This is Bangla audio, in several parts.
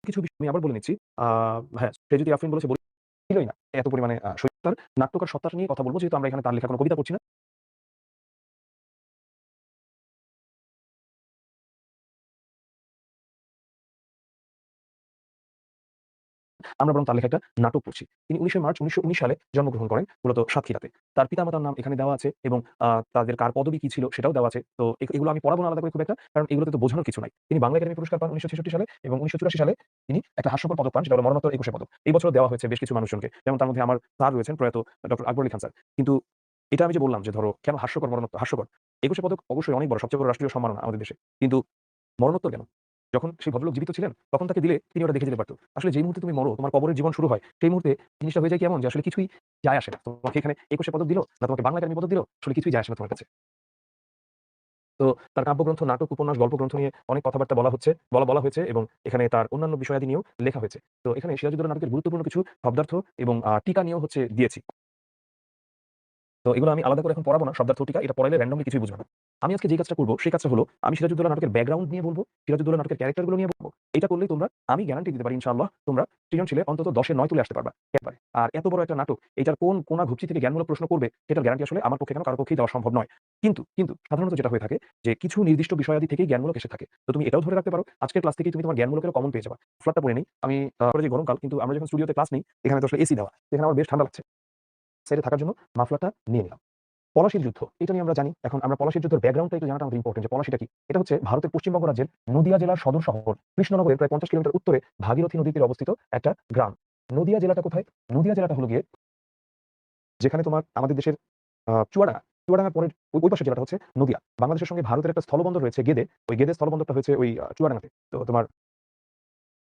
কিছু বিষয় আমি আবার বলে নিচ্ছি। আ হ্যাঁ, সে যদি আফরিন বলেছে বলেছিলই না। এত পরিমাণে তার নাট্যকার সত্তাটা নিয়ে কথা বলব যেহেতু আমরা এখানে তার লেখা কোন কবিতা পড়ছি না। আমরা বরং তার লেখা একটা নাটক পড়ছি। তিনি ১৯শে মার্চ ১৯১৯ সালে জন্মগ্রহণ করেন মূলত সাতক্ষীরাতে। তার পিতামাতার নাম এখানে দেওয়া আছে এবং তাদের কার পদবী কি ছিল সেটাও দেওয়া আছে। তো এগুলো আমি পড়াবো না আলাদা করে খুব একটা। কারণ এগুলোতে তো বোঝানোর কিছু নাই। তিনি বাংলা একাডেমি পুরস্কার পান ১৯৬৬ সালে এবং ১৯৮৪ সালে তিনি একটা হাস্যকর পদক পান সেটা হলো মরণোত্তর ২১ পদক। এই বছরও দেওয়া হয়েছে বেশ কিছু মানুষজনকে। যেমন তার মধ্যে আমার স্যার রয়েছেন প্রয়াত ডক্টর আকবর আলী খান স্যার। কিন্তু এটা আমি যে বললাম যে ধরো কেন হাস্যকর মরণোত্তর হাস্যকর। ২১ পদক অবশ্যই অনেক বড় সবচেয়ে বড় রাষ্ট্রীয় সম্মাননা আমাদের দেশে। কিন্তু মরণোত্তর কেন? যখন সেই ভদ্রলোক জীবিত ছিলেন, তখন তাকে দিলে তিনি ওটা দেখে যেতে পারত। আসলে যেই মুহূর্তে তুমি মরো, তোমার কবরের জীবন শুরু হয়, সেই মুহূর্তে জিনিসটা হয়ে যায় কি এমন যে আসলে কিছুই যায় আসে না। তোমাকে এখানে ২১ পদক দিল, না তোমাকে বাংলা একাডেমি পদক দিল, আসলে কিছুই যায় আসে না তোমার কাছে। তো তার কাব্যগ্রন্থ, নাটক, উপন্যাস, গল্পগ্রন্থ নিয়ে অনেক কথাবার্তা বলা হয়েছে এবং এখানে তার অন্যান্য বিষয়াদি নিয়েও লেখা হয়েছে। তো এখানে সিরাজউদ্দৌলা নাটকের গুরুত্বপূর্ণ কিছু শব্দার্থ এবং টিকা নিয়েও দিয়েছি। তো এগুলো আমি আলাদা করে এখন পড়াবো না। শব্দার্থ টিকা এটা পড়াইলে randomly কিছুই বুঝবে না। আমি আজকে যে কাজটা করব সেই কাজটা হলো আমি সিরাজউদ্দৌলা নাটকের ব্যাকগ্রাউন্ড নিয়ে বলব, সিরাজউদ্দৌলা নাটকের ক্যারেক্টার গুলো নিয়ে বলব। এটা করলেই তোমরা আমি গ্যারান্টি দিতে পারি ইনশাআল্লাহ তোমরা সৃজনশীলে অন্তত ১০ এ ৯ তুলে আসতে পারবা। একেবারে। আর এত বড় একটা নাটক এটার কোন কোণা ঘুপচি থেকে জ্ঞানমূলক প্রশ্ন করবে সেটার গ্যারান্টি আসলে আমার পক্ষে কেন কারো পক্ষেই দেওয়া সম্ভব নয়। কিন্তু সাধারণত যেটা হয়ে থাকে যে কিছু নির্দিষ্ট বিষয়াদি থেকেই জ্ঞানমূলক এসে থাকে। তো তুমি এটাও ধরে রাখতে পারো আজকের ক্লাস থেকেই তুমি তোমার জ্ঞানমূলকের কমন পেয়ে যাবা। ফ্ল্যাটটা পড়ে নেই। আমি পরে যে গরমকাল কিন্তু আমরা যখন স্টুডিওতে ক্লাস নেই এখানে তো আসলে এসি দেওয়া। এখানে আমার বেশ ঠান্ডা লাগছে। সাইডে থাকার জন্য মাফলারটা নিয়ে নিলাম। পলাশীর যুদ্ধ। এটা নিয়ে আমরা জানি। এখন আমরা পলাশীর যুদ্ধের ব্যাকগ্রাউন্ডটা একটু জানাটা আমাদের ইম্পোর্টেন্ট যে পলাশীটা কি? এটা হচ্ছে ভারতের পশ্চিমবঙ্গ রাজ্যের নদিয়া জেলার সদর শহর কৃষ্ণনগরের প্রায় ৫০ কিলোমিটার উত্তরে ভাগীরথী নদীর তীরে অবস্থিত একটা গ্রাম। নদিয়া জেলাটা কোথায়? নদিয়া জেলাটা হলো গিয়ে যেখানে তোমার আমাদের দেশের চুয়াডাঙ্গা। চুয়াডাঙ্গার পরের ওই পাশের জেলাটা হচ্ছে নদিয়া। বাংলাদেশের সঙ্গে ভারতের একটা স্থলবন্দর রয়েছে গেদে। ওই গেদের স্থলবন্দরটা হয়েছে ওই চুয়াডাঙ্গাতে। তো তোমার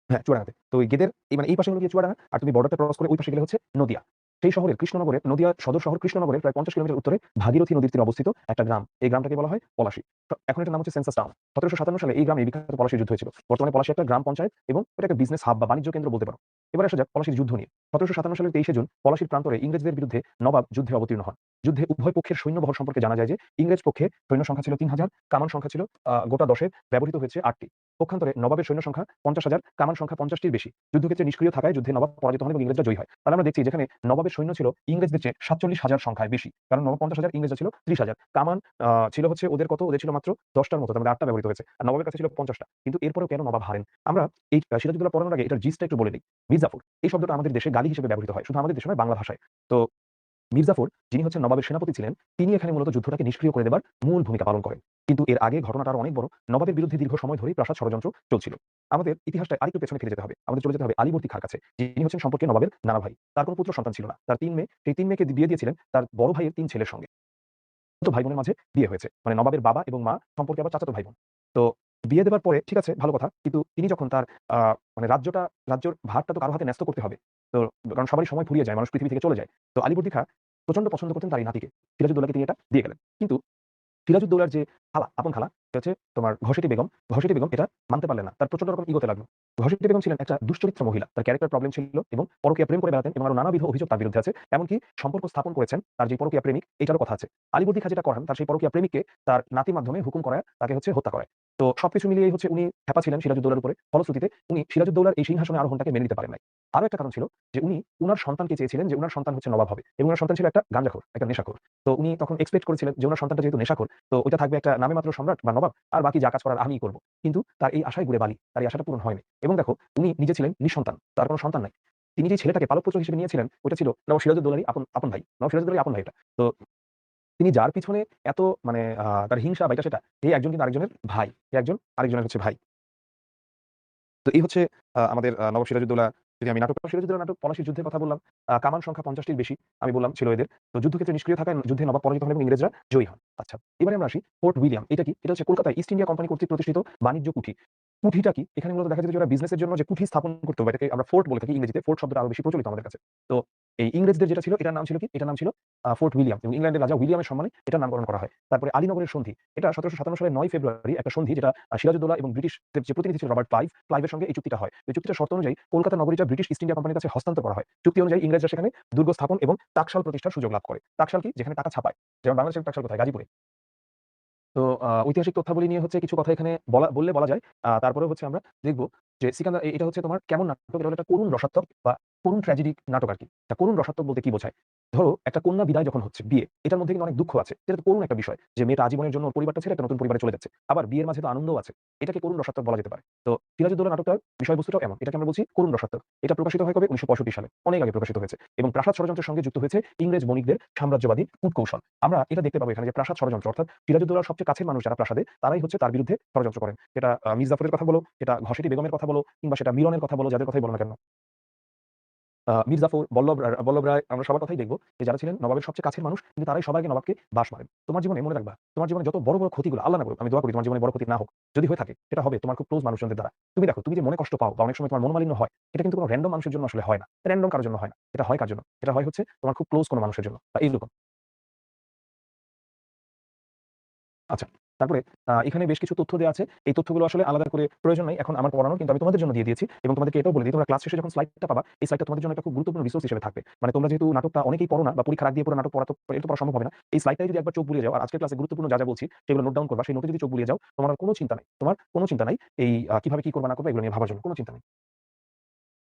হ্যাঁ, চুয়াডাঙ্গাতে। তো ওই গেদের মানে এই পাশে হলো গিয়ে চুয়াডাঙ্গা। আর তুমি বর্ডারটা ক্রস করে ওই পাশে গেলে হচ্ছে নদিয়া। সেই শহরের কৃষ্ণনগরের নদিয়া সদর শহর কৃষ্ণনগরের প্রায় ৫০ কিলোমিটার উত্তরে ভাগীরথী নদীর তীরে অবস্থিত একটা গ্রাম। এই গ্রামটাকে বলা হয় পলাশী। এখন এটার নাম হচ্ছে সেন্সাস টাউন। ১৭৫৭ সালে এই গ্রামে বিখ্যাত পলাশীর যুদ্ধ হয়েছিল। বর্তমানে পলাশী একটা গ্রাম পঞ্চায়েত এবং এটা একটা বিজনেস হাব বা বাণিজ্য কেন্দ্র বলতে পারো। এবার আসা যাক পলাশীর যুদ্ধ নিয়ে। ১৭৫৭ সালের ২৩শে জুন পলাশীর প্রান্তরে ইংরেজদের বিরুদ্ধে নবাব যুদ্ধে অবতীর্ণ হন। যুদ্ধে উভয় পক্ষের সৈন্যবহর সম্পর্কে জানা যায় যে ইংরেজ পক্ষে সৈন্য সংখ্যা ছিল ৩,০০০, কামান সংখ্যা ছিল গোটা ১০ এর ব্যবহৃত হয়েছে ৮ টি। পক্ষান্তরে নবাবের সৈন্য সংখ্যা ৫০,০০০, কামান সংখ্যা ৫০ টির বেশি। যুদ্ধক্ষেত্রে নিষ্ক্রিয় থাকায় যুদ্ধে নবাব পরাজিত হন এবং ইংরেজরা জয়ী হয়। তাহলে আমরা দেখছি যেখানে নবাবের সৈন্য ছিল ইংরেজদের চেয়ে ৪৭,০০০ সংখ্যায় বেশি। কারণ নবাব ৫০,০০০, ইংরেজরা ছিল ৩০,০০০। কামান ছিল হচ্ছে ওদের কত? ওদের ছিল মাত্র ১০ টার মতো। তার মধ্যে ৮ টা ব্যবহৃত হয়েছে। আর নবাবের কাছে ছিল ৫০ টা। কিন্তু এরপরেও কেন নবাব হারেন? আমরা এই সিরাজউদ্দৌলা পড়ানোর আগে এটার জিস্টটা একটু বলে নিই। মির্জাফর এই শব্দটা আমাদের দেশে গালি হিসেবে ব্যবহৃত হয়। শুধু আমাদের দেশে নয় বাংলা ভাষায়। তো মির্জাফর যিনি হচ্ছেন নবাবের সেনাপতি ছিলেন, তিনি এখানে মূলত যুদ্ধটাকে নিষ্ক্রিয় করে দেবার মূল ভূমিকা পালন করেন। কিন্তু এর আগে ঘটনাটা আরো অনেক বড়। নবাবের বিরুদ্ধে দীর্ঘ সময় ধরেই প্রাসাদ ষড়যন্ত্র চলছিল। আমাদের ইতিহাসটা আরেকটু পেছনে ফিরে যেতে হবে। আমাদের চলে যেতে হবে আলীবর্দী খাঁর কাছে। যিনি হচ্ছেন সম্পর্কে নবাবের নানা ভাই। তার কোন পুত্র সন্তান ছিল না। তার ৩ মেয়ে, সেই ৩ মেয়েকে বিয়ে দিয়েছিলেন তার বড় ভাইয়ের ৩ ছেলের সঙ্গে। তো ভাই বোনের মাঝে বিয়ে হয়েছে। মানে নবাবের বাবা এবং মা সম্পর্কে আবার চাচাতো ভাই বোন। তো বিয়ে দেবার পরে ঠিক আছে ভালো কথা। কিন্তু তিনি যখন তার আ মানে রাজ্যর ভারটা তো কারো হাতে ন্যস্ত করতে হবে। তো কারণ সবারই সময় ফুরিয়ে যায়। মানুষ পৃথিবী থেকে চলে যায়। তো আলীবর্দী খাঁ প্রচন্ড পছন্দ করতেন তার এই নাতিকে। সিরাজউদ্দৌলাকে তিনি এটা দিয়ে গেলেন। কিন্তু সিরাজউদ্দৌলার যে খালা, আপন খালা, সেটা হচ্ছে তোমার ঘসেটি বেগম। ঘসেটি বেগম এটা মানতে পারলেন না। তার প্রচন্ড রকম ইগোতে লাগলো। ঘসেটি বেগম ছিলেন একটা দুশ্চরিত্র মহিলা। তার ক্যারেক্টার প্রবলেম ছিল এবং পরকীয়া প্রেম করে বেড়াতেন এবং আরো নানাবিধ অভিযোগ তার বিরুদ্ধে আছে। এমনকি সম্পর্ক স্থাপন করেছেন তার যে পরকীয়া প্রেমিক এটারও কথা আছে। আলীবর্দী খাঁ যেটা করান তার সেই পরকীয়া প্রেমিককে তার নাতির মাধ্যমে হুকুম করায় তাকে হত্যা করায়। তো সবকিছু মিলিয়েই উনি ক্ষেপা ছিলেন সিরাজউদ্দৌলার উপরে। ফলশ্রুতিতে উনি সিরাজউদ্দৌলার এই সিংহাসনে আরোহণটাকে মেনে নিতে পারেন নাই। আরো একটা কারণ ছিল যে উনি উনার সন্তানকে চেয়েছিলেন যে উনার সন্তান হচ্ছে নবাব হবে এবং উনার সন্তান ছিল একটা গাঁজাখোর, একটা নেশাখোর। তো উনি তখন এক্সপেক্ট করেছিলেন যে উনার সন্তানটা যেহেতু নেশাখোর তো ওইটা থাকবে একটা নামে মাত্র সম্রাট বা নবাব আর বাকি যা কাজ করার আমিই করব। কিন্তু তার এই আশায় গুড়ে বালি। তার এই আশাটা পূরণ হয়নি। এবং দেখো উনি নিজে ছিলেন নিঃসন্তান। তার কোন সন্তান নাই। তিনি যে ছেলেটাকে পালক পুত্র হিসেবে নিয়েছিলেন ওটা ছিল নবাব সিরাজউদ্দৌলারই আপন ভাই। নবাব সিরাজউদ্দৌলারই আপন ভাই এটা। তো তিনি যার পিছনে এত মানে তার হিংসা বা এটা সেটা, এই একজন কিন্তু আরেকজনের ভাই। এ একজন আরেকজনের হচ্ছে ভাই। তো এই হচ্ছে আমাদের নবাব সিরাজউদ্দৌলা যদি আমি সিরাজউদ্দৌলা নাটক পলাশীর যুদ্ধের কথা বললাম। কামান সংখ্যা ৫০ টির বেশি আমি বললাম ছিল এদের। তো যুদ্ধক্ষেত্রে নিষ্ক্রিয় থাকায় যুদ্ধে নবাব পরাজিত হন এবং ইংরেজরা জয়ী হন। আচ্ছা, এবারে আমরা আসি ফোর্ট উইলিয়াম। এটা কি? এটা হচ্ছে কলকাতায় ইস্ট ইন্ডিয়া কোম্পানি কর্তৃক প্রতিষ্ঠিত বাণিজ্য কুঠি। কুঠিটা কি? এখানে মূলত দেখা যায় যে ওরা বিজনেসের জন্য যে কুঠি স্থাপন করতে হবে এটাকে আমরা ফোর্ট বলে থাকি ইংরেজিতে। ফোর্ট শব্দটা আরো বেশি প্রচলিত আমাদের কাছে। তো এই ইংরেজদের যেটা ছিল এটার নাম ছিল কি? এটার নাম ছিল ফোর্ট উইলিয়াম এবং ইংল্যান্ডের রাজা উইলিয়ামের সম্মানে এটার নামকরণ করা হয়। তারপরে আলীনগরের সন্ধি। এটা ১৭৫৭ সালের ৯ ফেব্রুয়ারি একটা সন্ধি যেটা সিরাজউদ্দৌলা এবং ব্রিটিশদের যে প্রতিনিধি ছিল রবার্ট ক্লাইভের সঙ্গে এই চুক্তিটা হয়। এই চুক্তিটার শর্ত অনুযায়ী কলকাতা নগরীটা ব্রিটিশ ইস্ট ইন্ডিয়া কোম্পানির কাছে হস্তান্তর করা হয়। চুক্তি অনুযায়ী ইংরেজরা সেখানে দুর্গ স্থাপন এবং টাকশাল প্রতিষ্ঠার সুযোগ লাভ করে। টাকশাল কি? যেখানে টাকা ছাপায়। যেমন বাংলাদেশের টাকশাল কোথায়? গাজীপুরে। তো ঐতিহাসিক তথ্যাবলী নিয়ে হচ্ছে কিছু কথা এখানে বলা যায়। তারপরেও হচ্ছে আমরা দেখব যে সিকান্দার এটা হচ্ছে তোমার কেমন নাটক? এটা হলো একটা করুণ রসাত্মক বা করুণ ট্র্যাজেডি নাটক আরকি। তা করুণ রসাত্মক বলতে কি বোঝায়? ধরো একটা কন্যা বিদায় যখন হচ্ছে, বিয়ে, এটার মধ্যে কিন্তু অনেক দুঃখ আছে। এটা তো করুণ একটা বিষয় যে মেয়েটা আজীবনের জন্য ওর পরিবারটা ছেড়ে একটা নতুন পরিবারে চলে যাচ্ছে। আবার বিয়ের মাঝে তো আনন্দও আছে। এটাকে করুণ রসাত্মক বলা যেতে পারে। তো সিরাজউদ্দৌলা নাটকটার বিষয়বস্তুটাও এমন। এটাকে আমরা বলছি করুণ রসাত্মক। এটা প্রকাশিত হয় কবে? ১৯৬৫ সালে। অনেক আগে প্রকাশিত হয়েছে এবং প্রাসাদ ষড়যন্ত্রের সঙ্গে যুক্ত হয়েছে ইংরেজ বণিকদের সাম্রাজ্যবাদী কূটকৌশল। আমরা এটা দেখতে পাবো এখানে যে প্রাসাদ ষড়যন্ত্র অর্থাৎ সিরাজউদ্দৌলার সবচেয়ে কাছের মানুষ যারা প্রাসাদে তারাই হচ্ছে তার বিরুদ্ধে ষড়যন্ত্র করেন। সেটা মীর জাফরের কথা বলো, সেটা ঘসেটি বেগমের কথা বলো কিংবা সেটা মিরনের কথা বলো, যাদের কথাই বলো না কেন। মীর জাফর, বল্লভ রায় আমরা সবার কথাই দেখব যে যারা ছিলেন নবাবের সবচেয়ে কাছের মানুষ কিন্তু তারাই সবাইকে নবাবকে বাঁশ মারেন। তোমার জীবনে মনে রাখবা, তোমার জীবনে যত বড় ক্ষতিগুলো আল্লাহ না করুক, আমি দোয়া করি তোমার জীবনে বড় ক্ষতি না হোক। যদি হয়ে থাকে সেটা হবে তোমার খুব ক্লোজ মানুষজনদের দ্বারা। তুমি দেখো তুমি যে মনে কষ্ট পাও বা অনেক সময় তোমার মনোমালিন্য হয়, এটা কিন্তু কোনো র‍্যান্ডম মানুষের জন্য আসলে হয় না। র‍্যান্ডম কারো জন্য হয় না। এটা হয় কার জন্য? এটা হয় হচ্ছে তোমার খুব ক্লোজ কোনো মানুষের জন্য বা এইরকম। আচ্ছা। তারপরে এখানে বেশ কিছু তথ্য দেয়া আছে। এই তথ্যগুলো আসলে আলাদা করে প্রয়োজন নাই এখন আমার পড়ানোর, কিন্তু আমি তোমাদের জন্য দিয়ে দিয়েছি এবং তোমাদেরকে এটাও বলে দিই তোমরা ক্লাস শেষে যখন স্লাইডটা পাবা, এই স্লাইডটা তোমাদের জন্য একটা খুব গুরুত্বপূর্ণ রিসোর্স হিসেবে থাকবে। মানে তোমরা যেহেতু নাটকটা অনেকেই পড়ো না বা পরীক্ষার আগ দিয়ে পুরো নাটক পড়া তো এটা তো পড়া সম্ভব হবে না। এই স্লাইডটাই যদি একবার চোখ বুলিয়ে যাও আর আজকের ক্লাসে গুরুত্বপূর্ণ যা বলছি সেগুলো নোট ডাউন করবা, সেই নোটে যদি চোখ বুলিয়ে যাও, তোমার আর কোনো চিন্তা নাই। তোমার কোনো চিন্তা নাই এই কিভাবে কি করবা না করবা এগুলো নিয়ে ভাবার জন্য কোনো চিন্তা নেই।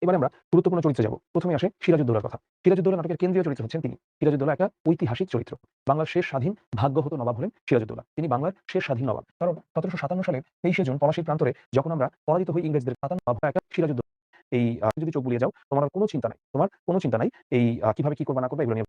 এবারে আমরা গুরুত্বপূর্ণ চরিত্রে যাব। ১ম এ আসে সিরাজউদ্দৌলার কথা। সিরাজউদ্দৌলা নাটকের কেন্দ্রীয় চরিত্র হচ্ছেন তিনি। সিরাজউদ্দৌলা একটা ঐতিহাসিক চরিত্র। বাংলার শেষ স্বাধীন ভাগ্যহত নবাব হলেন সিরাজউদ্দৌলা। তিনি বাংলার শেষ স্বাধীন নবাব। কারণ ১৭৫৭ সালের ২৩শে জুন পলাশীর প্রান্তরে যখন আমরা পরাজিত হই ইংরেজদের ৫৭ নবাব একা সিরাজউদ্দৌলা। এই যদি চোখ বুলিয়ে যাও, তোমার আর কোনো চিন্তা নাই। তোমার কোনো চিন্তা নাই এই কিভাবে কি করবা না করবা এগুলো নিয়ে।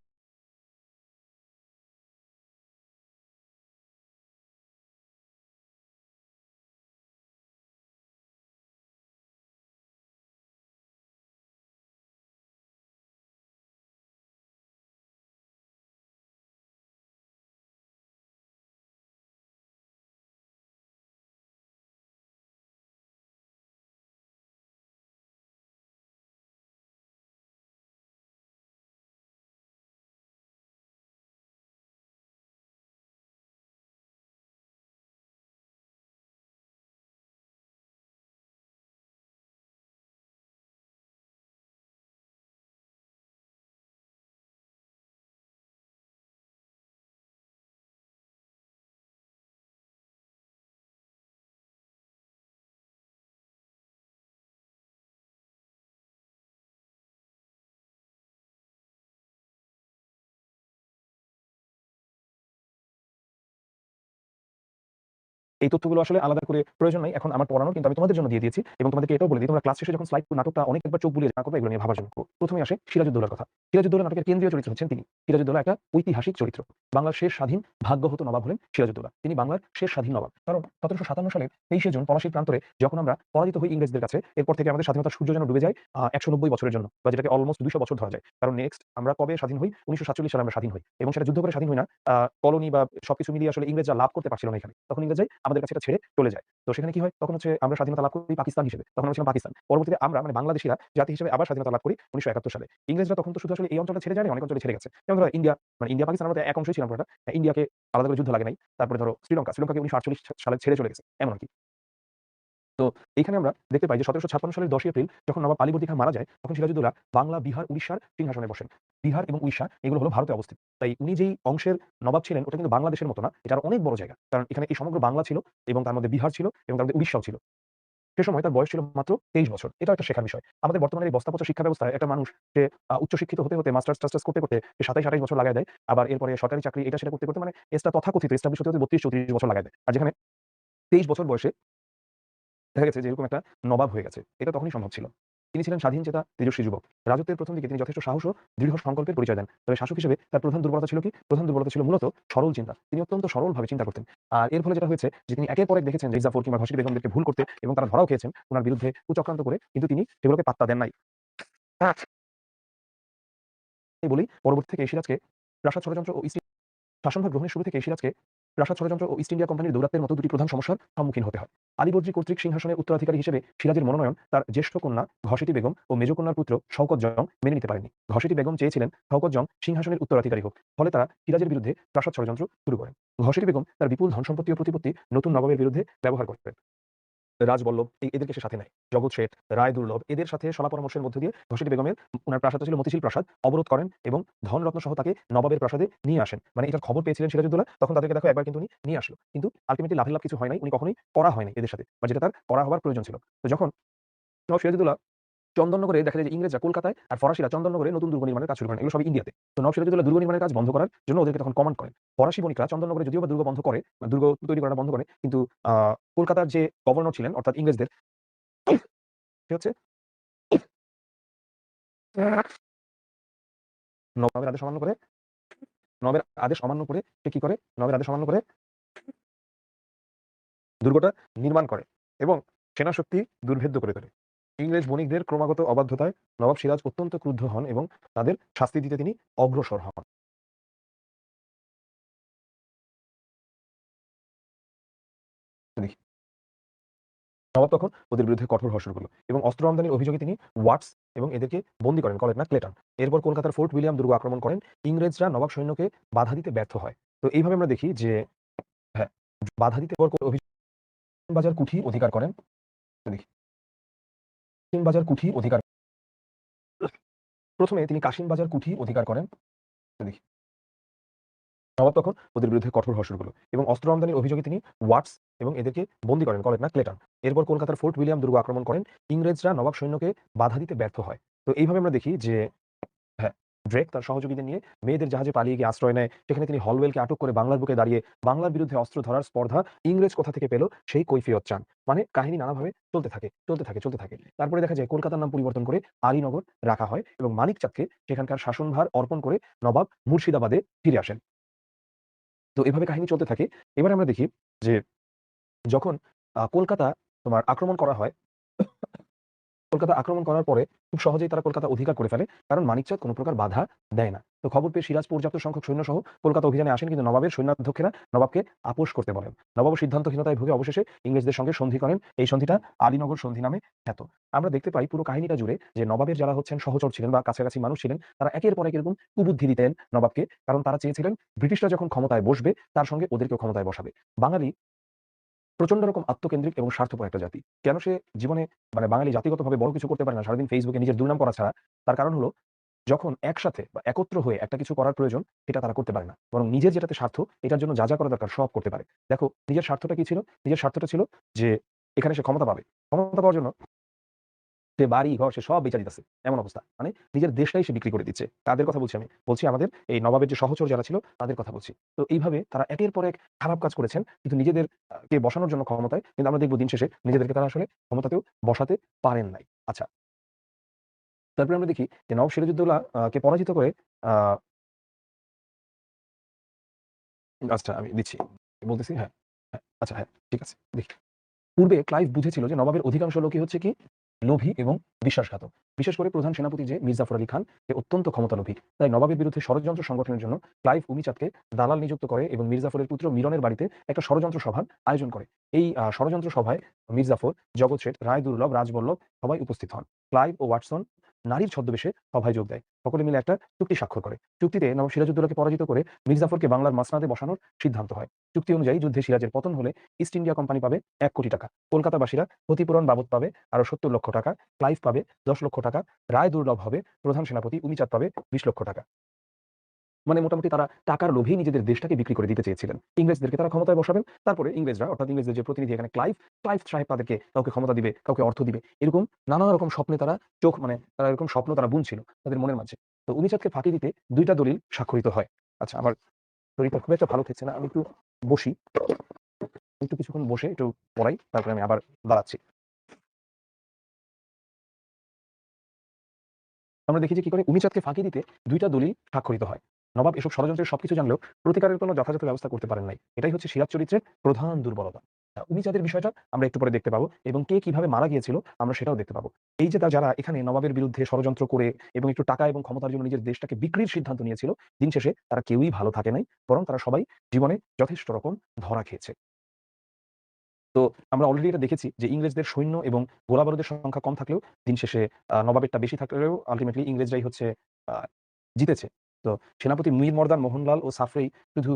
এই তথ্যগুলো আসলে আলাদা করে প্রয়োজন নাই এখন আমার পড়ানোর, কিন্তু আমি তোমাদের জন্য দিয়ে দিয়েছি এবং তোমাদেরকে এটাও বলে দিই তোমরা ক্লাস শেষে যখন স্লাইড নাটকটা অনেকবার চোখ বুলিয়ে না করবে এগুলো নিয়ে ভাবার জন্য। ১ম এ আসে সিরাজউদ্দৌলার কথা। সিরাজউদ্দৌলা নাটকের কেন্দ্রীয় চরিত্র হচ্ছেন তিনি। সিরাজউদ্দৌলা একটা ঐতিহাসিক চরিত্র। বাংলার শেষ স্বাধীন ভাগ্যহত নবাব হলেন সিরাজউদ্দৌলা। তিনি বাংলার শেষ স্বাধীন নবাব। কারণ ১৭৫৭ সালের ২৩শে জুন পলাশীর প্রান্তরে যখন আমরা পরাজিত হই ইংরেজদের কাছে, এরপর থেকে আমাদের স্বাধীনতার সূর্য যেন ডুবে যায় ১৯০ বছরের জন্য বা যেটাকে অলমোস্ট ২০০ বছর ধরা যায়। কারণ নেক্সট আমরা কবে স্বাধীন হই? ১৯৪৭ সালে আমরা স্বাধীন হই এবং সেটা যুদ্ধ করে স্বাধীন হই না। কলোনি বা সবকিছু মিলিয়ে আসলে ইংরেজরা লাভ করতে পারছিল না এখানে। তখন ইংরেজরাই আমাদের কাছে এটা ছেড়ে চলে যায়। তো সেখানে কি হয়? তখন হচ্ছে আমরা স্বাধীনতা লাভ করি পাকিস্তান হিসেবে। তখন আমরা ছিলাম পাকিস্তান। পরবর্তীতে আমরা মানে বাংলাদেশীরা জাতি হিসেবে আবার স্বাধীনতা লাভ করি ১৯৭১ সালে। ইংরেজরা তখন তো শুধু আসলে এই অঞ্চলটা ছেড়ে যায়নি, অনেক অঞ্চলে ছেড়ে গেছে। যেমন ধরো ইন্ডিয়া, মানে ইন্ডিয়া পাকিস্তান আমরা তো এক অংশই ছিলাম পুরোটা। ইন্ডিয়াকে আলাদা করে যুদ্ধ লাগে নাই। তারপরে ধরো শ্রীলঙ্কাকে ১৯৪৮ সালে ছেড়ে চলে গেছে। এমন আরকি। তো এইখানে আমরা দেখতে পাই যে ১৭৫৬ সালের ১০ই এপ্রিল যখন নবাব আলীবর্দী খাঁ মারা যায়, তখন সিরাজউদ্দৌলা বাংলা, বিহার, উড়িষ্যার সিংহাসনে বসেন। বিহার এবং উড়িষ্যা এগুলো হলো ভারতে অবস্থিত। তাই উনি যেই অংশের নবাব ছিলেন ওটা কিন্তু বাংলাদেশের মতো না। এটা আরো অনেক বড় জায়গা। কারণ এখানে এই সমগ্র বাংলা ছিল এবং তার মধ্যে বিহার ছিল এবং তার মধ্যে উড়িষ্যাও ছিল। সে সময় তার বয়স ছিল মাত্র ২৩ বছর। এটাও একটা শেখার বিষয়। আমাদের বর্তমানের এই বস্তাপচা শিক্ষা ব্যবস্থায় একটা মানুষ সে উচ্চ শিক্ষিত হতে মাস্টার্স-টাস্টার্স করতে সে ২৭-২৮ বছর লাগায় দেয়। আবার এরপরে সরকারি চাকরি এটা সেটা করতে মানে তথাকথিত এস্টাবলিশ হতে ৩২-৩৪ বছর লাগায় দেয়। আর যেখানে ২৩ বছর বয়সে দেখা গেছে যে এরকম একটা নবাব হয়ে গেছে। এটা তখনই সম্ভব ছিল। তিনি ছিলেন স্বাধীনচেতা তেজস্বী যুবক। রাজত্বের ১ম দিকে তিনি যথেষ্ট সাহস ও দৃঢ় সংকল্পের পরিচয় দেন। তবে শাসক হিসেবে তার প্রধান দুর্বলতা ছিল কি? প্রধান দুর্বলতা ছিল মূলত সরল চিন্তা। তিনি অত্যন্ত সরলভাবে চিন্তা করতেন। আর এর ফলে যেটা হয়েছে যে তিনি একের পর এক দেখেছেন যে মীর জাফর কিংবা ঘসেটি বেগমদেরকে ভুল করতে এবং তারা ধরাও খেয়েছেন উনার বিরুদ্ধে কুচক্রান্ত করে, কিন্তু তিনি সেগুলোকে পাত্তা দেন নাই। তাই বলি পরবর্তী থেকে এই সিরাজকে প্রাসাদ ষড়যন্ত্র ও শাসনভার গ্রহণের শুরু থেকেই সিরাজকে প্রাসাদ ষড়যন্ত্র ও ইস্ট ইন্ডিয়া কোম্পানির দৌরাত্ম্যের মতো দুটি প্রধান সমস্যার সম্মুখীন হতে হয়। আলীবর্দী কর্তৃক সিংহাসনের উত্তরাধিকারী হিসেবে সিরাজের মনোনয়ন তার জ্যেষ্ঠ কন্যা ঘসেটি বেগম ও মেজ কন্যার পুত্র শওকত জং মেনে নিতে পারেননি। ঘসেটি বেগম চেয়েছিলেন শওকত জং সিংহাসনের উত্তরাধিকারী হোক। ফলে তারা সিরাজের বিরুদ্ধে প্রাসাদ ষড়যন্ত্র শুরু করেন। ঘসেটি বেগম তার বিপুল ধন সম্পত্তি ও প্রতিপত্তি নতুন নবাবের বিরুদ্ধে ব্যবহার করতেন। রাজবল্লভ এদেরকে সে সাথে নেয়। জগৎ শেঠ, রায় দুর্লভ এদের সাথে সলা পরামর্শের মধ্য দিয়ে ঘসেটি বেগমের উনার প্রাসাদটা ছিল মতিঝিল প্রাসাদ, অবরোধ করেন এবং ধনরত্ন সহ তাকে নবাবের প্রাসাদে নিয়ে আসেন। মানে এটার খবর পেয়েছিলেন সিরাজউদ্দৌলা, তখন তাদেরকে দেখো একবার কিন্তু উনি নিয়ে আসলো। কিন্তু আল্টিমেটলি লাভের লাভ কিছু হয় নাই। উনি কখনোই কড়া হয় নাই এদের সাথে, বা যেটা তার কড়া হওয়ার প্রয়োজন ছিল। তো যখন নবাব সিরাজউদ্দৌলা চন্দননগরে দেখা যায় যে ইংরেজরা কলকাতায় আর ফরাসিরা চন্দননগরে নতুন দুর্গ নির্মাণের কাজ শুরু করেন। এগুলো সবই ইন্ডিয়াতে। তো নবাব সিরাজউদ্দৌলা দুর্গ নির্মাণের কাজ বন্ধ করার জন্য ওদেরকে তখন কমান্ড করেন। ফরাসি বণিকরা চন্দননগরে যদিও বা দুর্গ বন্ধ করে, দুর্গ তৈরি করাটা বন্ধ করে, কিন্তু আ কলকাতার যে গভর্নর ছিলেন অর্থাৎ ইংরেজদের, সে হচ্ছে নবাবের আদেশ অমান্য করে সে কি করে? নবাবের আদেশ অমান্য করে দুর্গটা নির্মাণ করে এবং সেনাশক্তি দুর্ভেদ্য করে তোলে। ইংরেজ বণিকদের ক্রমাগত অবাধ্যতায় নবাব সিরাজ অত্যন্ত ক্রুদ্ধ হন এবং তাদের শাস্তি দিতে তিনি অগ্রসর হন। দেখি, নবাব তখন ওদের বিরুদ্ধে কঠোর হওয়া শুরু করলো এবং অস্ত্র আমদানির অভিযোগে তিনি ওয়াটস এবং এদেরকে বন্দী করেন কলেটনা ক্লেটন। এরপর কলকাতার ফোর্ট উইলিয়াম দুর্গ আক্রমণ করেন। ইংরেজরা নবাব সৈন্যকে বাধা দিতে ব্যর্থ হয়। তো এইভাবে আমরা দেখি যে হ্যাঁ, বাধা দিতে অভিযোগ বাজার কুঠি অধিকার করেন। দেখি, বাজার কুঠি অধিকার প্রথমে তিনি কাশিমবাজার কুঠি অধিকার করেন। দেখি, নবাব তখন ওদের বিরুদ্ধে কঠোর হওয়া শুরু করলো এবং অস্ত্র আমদানির অভিযোগে তিনি ওয়াটস এবং এদেরকে বন্দী করেন কলেটনা ক্লেটন। এরপর কলকাতার ফোর্ট উইলিয়াম দুর্গ আক্রমণ করেন। ইংরেজরা নবাব সৈন্যকে বাধা দিতে ব্যর্থ হয়। তো এইভাবে আমরা দেখি যে হ্যাঁ, ড্রেক তার সহযোগীদের নিয়ে মেয়েদের জাহাজে পালিয়ে গিয়ে আশ্রয় নেয়। সেখানে তিনি হলওয়েলকে আটক করে বাংলার বুকে দাঁড়িয়ে বাংলার বিরুদ্ধে অস্ত্র ধরার স্পর্ধা ইংরেজ কোথা থেকে পেল সেই কৈফিয়ত চান। মানে কাহিনী নানাভাবে চলতে থাকে। তারপরে দেখা যায় কলকাতার নাম পরিবর্তন করে আলীনগর রাখা হয় এবং মানিক চাঁদকে সেখানকার শাসনভার অর্পণ করে নবাব মুর্শিদাবাদে ফিরে আসেন। তো এভাবে কাহিনী চলতে থাকে। এবার আমরা দেখি যে যখন কলকাতা তোমার আক্রমণ করা হয়, কলকাতা আক্রমণ করার পরে খুব সহজেই তারা কলকাতা অধিকার করে ফেলে। কারণ মানিকচাঁদ কোন প্রকার বাধা দেয় না। তো খবর পেয়ে সিরাজ পর্যাপ্ত সংখ্যক সৈন্যসহ কলকাতা অভিযানে আসেন, কিন্তু নবাবের সৈন্যাধ্যক্ষেরা নবাবকে আপোস করতে বলেন। নবাবও সিদ্ধান্তহীনতায় ভুগে অবশেষে ইংরেজদের সঙ্গে সন্ধি করেন। এই সন্ধিটা আলীনগর সন্ধি নামে খ্যাত। আমরা দেখতে পাই পুরো কাহিনীটা জুড়ে যে নবাবের যারা হচ্ছেন সহচর ছিলেন বা কাছাকাছি মানুষ ছিলেন, তারা একের পর এক এরকম কুবুদ্ধি দিতেন নবাবকে। কারণ তারা চেয়েছিলেন ব্রিটিশরা যখন ক্ষমতায় বসবে তার সঙ্গে ওদেরকেও ক্ষমতায় বসাবে। বাঙালি প্রচন্ড রকম আত্মকেন্দ্রিক এবং স্বার্থপর একটা জাতি। কেন সে জীবনে মানে বাঙালি জাতিগতভাবে বড় কিছু করতে পারে না সারাদিন ফেসবুকে নিজের দুর্নাম করা ছাড়া? তার কারণ হলো যখন একসাথে বা একত্র হয়ে একটা কিছু করার প্রয়োজন এটা তারা করতে পারে না। বরং নিজের যেটাতে স্বার্থ এটার জন্য যা করা দরকার সব করতে পারে। দেখো নিজের স্বার্থটা কি ছিল? নিজের স্বার্থটা ছিল যে এখানে সে ক্ষমতা পাবে। ক্ষমতা পাওয়ার জন্য সে বাড়ি-ঘর সে সব বেচা দিতেছে। এমন অবস্থা। মানে নিজের দেশটাই সে বিক্রি করে দিচ্ছে। কাদের কথা বলছি আমি? বলছি আমাদের এই নবাবের যে সহচর যারা ছিল তাদের কথা বলছি। তো এইভাবে তারা একের পর এক খারাপ কাজ করেছেন। কিন্তু নিজেদের কে বসানোর জন্য ক্ষমতায়, কিন্তু আমরা দেখব দিন শেষে নিজেদেরকে তারা আসলে ক্ষমতাতেও বসাতে পারেন নাই। আচ্ছা, তারপরে আমরা দেখি যে নবাব সিরাজউদ্দৌলা কে পরাজিত করে আ আচ্ছা আমি দিচ্ছি। বলতেছি হ্যাঁ, আচ্ছা হ্যাঁ, ঠিক আছে। দেখি। পূর্বে ক্লাইভ বুঝেছিল যে নবাবের অধিকাংশ লোকই হচ্ছে কি লোভী এবং বিশ্বাসঘাতক। বিশেষ করে প্রধান সেনাপতি যে মীর জাফর আলী খান সে অত্যন্ত ক্ষমতালোভী। তাই নবাবের বিরুদ্ধে ষড়যন্ত্র সংগঠনের জন্য ক্লাইভ উমিচাঁদকে দালাল নিযুক্ত করে এবং মীর জাফরের পুত্র মিলনের বাড়িতে একটা ষড়যন্ত্র সভার আয়োজন করে। এই ষড়যন্ত্র সভায় মীর জাফর, জগৎ শেঠ, রায় দুর্লভ, রাজবল্লভ সবাই উপস্থিত হন। ক্লাইভ ও ওয়াটসন নারীর ছদ্মবেশে সভায় যোগ দেয়। সকলে মিলে একটা চুক্তি স্বাক্ষর করে। চুক্তিতে নবাব সিরাজউদ্দৌলাকে পরাজিত করে মীর জাফরকে বাংলার মাসনাদে বসানোর সিদ্ধান্ত হয়। চুক্তি অনুযায়ী যুদ্ধে সিরাজের পতন হলে ইস্ট ইন্ডিয়া কোম্পানি পাবে ১ কোটি টাকা। কলকাতাবাসীরা ক্ষতিপূরণ বাবদ পাবে আরো ৭০ লক্ষ টাকা। ক্লাইভ পাবে ১০ লক্ষ টাকা। রায় দুর্লভ হবে। প্রধান সেনাপতি উমিচাঁদ পাবে ২০ লক্ষ টাকা। মানে মোটামুটি তারা টাকার লোভেই নিজেদের দেশটাকে বিক্রি করে দিতে চেয়েছিলেন। ইংরেজদেরকে তারা ক্ষমতায় বসাবেন। তারপরে ইংরেজরা অর্থাৎ ইংরেজদের যে প্রতিনিধি এখানে ক্লাইভ, ক্লাইভ সাহেব তাদেরকে কাউকে ক্ষমতা দিবে, কাউকে অর্থ দিবে। এরকম নানা রকম স্বপ্নে তারা মানে তারা এরকম স্বপ্ন তারা বুনছিল তাদের মনের মাঝে। তো উমিচাঁদকে ফাঁকি দিতে ২ টা দলিল স্বাক্ষরিত হয়। আচ্ছা, আমার শরীরটা খুব একটা ভালো ঠেকছে না। আমি একটু বসি। একটু কিছুক্ষণ বসে একটু পড়াই। তারপরে আমি আবার দাঁড়াচ্ছি। আমরা দেখি যে কি করে উমিচাঁদকে ফাঁকি দিতে ২ টা দলিল স্বাক্ষরিত হয়। নবাব এসব ষড়যন্ত্রের সবকিছু জানলেও প্রতিকারের কোনো যথাযথ ব্যবস্থা করতে পারেন নাই। এটাই হচ্ছে সিরাজ চরিত্রের প্রধান দুর্বলতা। উমিচাঁদের বিষয়টা আমরা একটু পরে দেখতে পাবো এবং কে কিভাবে মারা গিয়েছিল আমরা সেটাও দেখতে পাবো। এই যে যারা এখানে নবাবের বিরুদ্ধে ষড়যন্ত্র করে এবং একটু টাকা এবং ক্ষমতার জন্য নিজের দেশটাকে বিক্রির সিদ্ধান্ত নিয়েছিল, দিন শেষে তারা কেউই ভালো থাকে নাই। বরং তারা সবাই জীবনে যথেষ্ট রকম ধরা খেয়েছে। তো আমরা অলরেডি এটা দেখেছি যে ইংরেজদের সৈন্য এবং গোলাবারুদের সংখ্যা কম থাকলেও দিন শেষে নবাবেরটা বেশি থাকলেও আল্টিমেটলি ইংরেজরাই হচ্ছে আ জিতেছে। তো সেনাপতি মীর মর্দান মোহনলাল ও সাফরেই শুধু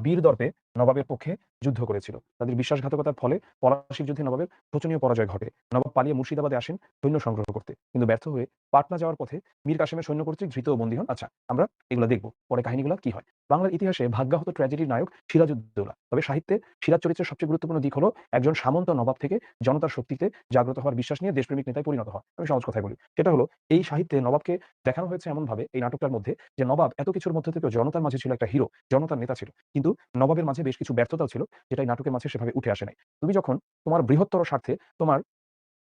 বীর দর্পে নবাবের পক্ষে যুদ্ধ করেছিল। তাদের বিশ্বাসঘাতকতার ফলে পলাশীর যুদ্ধে নবাবের শোচনীয় পরাজয় ঘটে। নবাব পালিয়ে মুর্শিদাবাদে আসেন সৈন্য সংগ্রহ করতে, কিন্তু ব্যর্থ হয়ে পাটনা যাওয়ার পথে মীর কাসেমের সৈন্য কর্তৃক ধৃত ও বন্দী হন। আচ্ছা, আমরা এগুলো দেখবো পরে কাহিনীগুলো কি হয়। বাংলার ইতিহাসে ভাগ্যাহত ট্র্যাজেডির নায়ক সিরাজউদ্দৌলা। তবে সাহিত্যে সিরাজ চরিত্রের সবচেয়ে গুরুত্বপূর্ণ দিক হলো একজন সামন্ত নবাব থেকে জনতার শক্তিতে জাগ্রত হওয়ার বিশ্বাস নিয়ে দেশপ্রেমিক নেতায় পরিণত হয়। আমি সহজ কথায় বলি, সেটা হলো এই সাহিত্যে নবাবকে দেখানো হয়েছে এমন ভাবে এই নাটকটার মধ্যে, যে নবাব এত কিছুর মধ্যে থেকেও জনতার মাঝে ছিল একটা হিরো, জনতার নেতা ছিল। কিন্তু নবাবের মাঝে বেশ কিছু ব্যর্থতাও ছিল, যেটা এই নাটকের মাঝে সেভাবে উঠে আসে নাই। তুমি যখন তোমার বৃহত্তর স্বার্থে তোমার